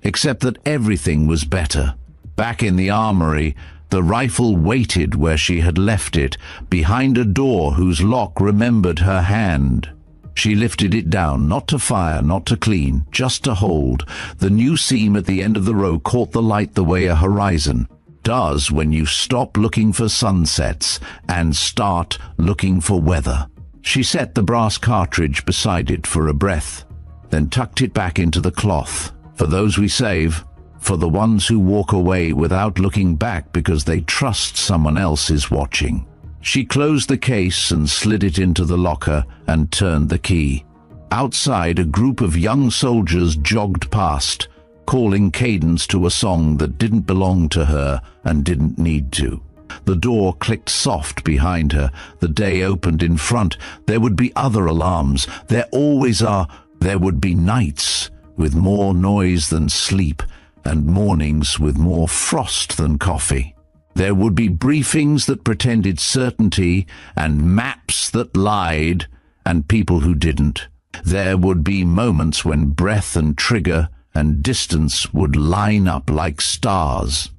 except that everything was better. Back in the armory, the rifle waited where she had left it, behind a door whose lock remembered her hand. She lifted it down, not to fire, not to clean, just to hold. The new seam at the end of the row caught the light the way a horizon does when you stop looking for sunsets and start looking for weather. She set the brass cartridge beside it for a breath, then tucked it back into the cloth. For those we save, for the ones who walk away without looking back because they trust someone else is watching. She closed the case and slid it into the locker and turned the key. Outside, a group of young soldiers jogged past, calling cadence to a song that didn't belong to her and didn't need to. The door clicked soft behind her. The day opened in front. There would be other alarms. There always are. There would be nights with more noise than sleep, and mornings with more frost than coffee. There would be briefings that pretended certainty, and maps that lied, and people who didn't. There would be moments when breath and trigger and distance would line up like stars.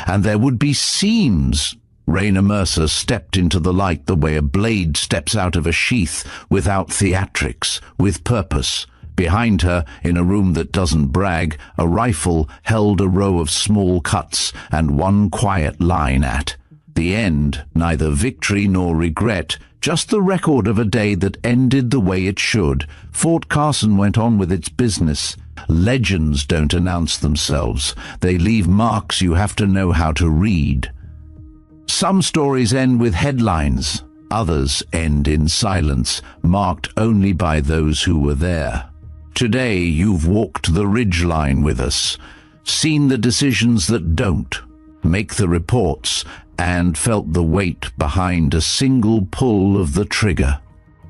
And there would be seams. Raina Mercer stepped into the light the way a blade steps out of a sheath, without theatrics, with purpose. Behind her, in a room that doesn't brag, a rifle held a row of small cuts and one quiet line at the end, neither victory nor regret, just the record of a day that ended the way it should. Fort Carson went on with its business. Legends don't announce themselves. They leave marks you have to know how to read. Some stories end with headlines. Others end in silence, marked only by those who were there. Today you've walked the ridgeline with us, seen the decisions that don't, make the reports, and felt the weight behind a single pull of the trigger.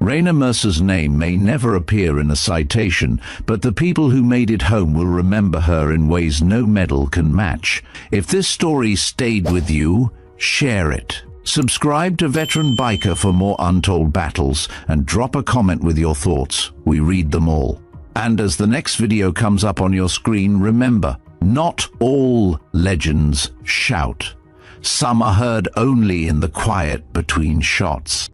Raina Mercer's name may never appear in a citation, but the people who made it home will remember her in ways no medal can match. If this story stayed with you, share it. Subscribe to Veteran Biker for more untold battles, and drop a comment with your thoughts. We read them all. And as the next video comes up on your screen, remember, not all legends shout. Some are heard only in the quiet between shots.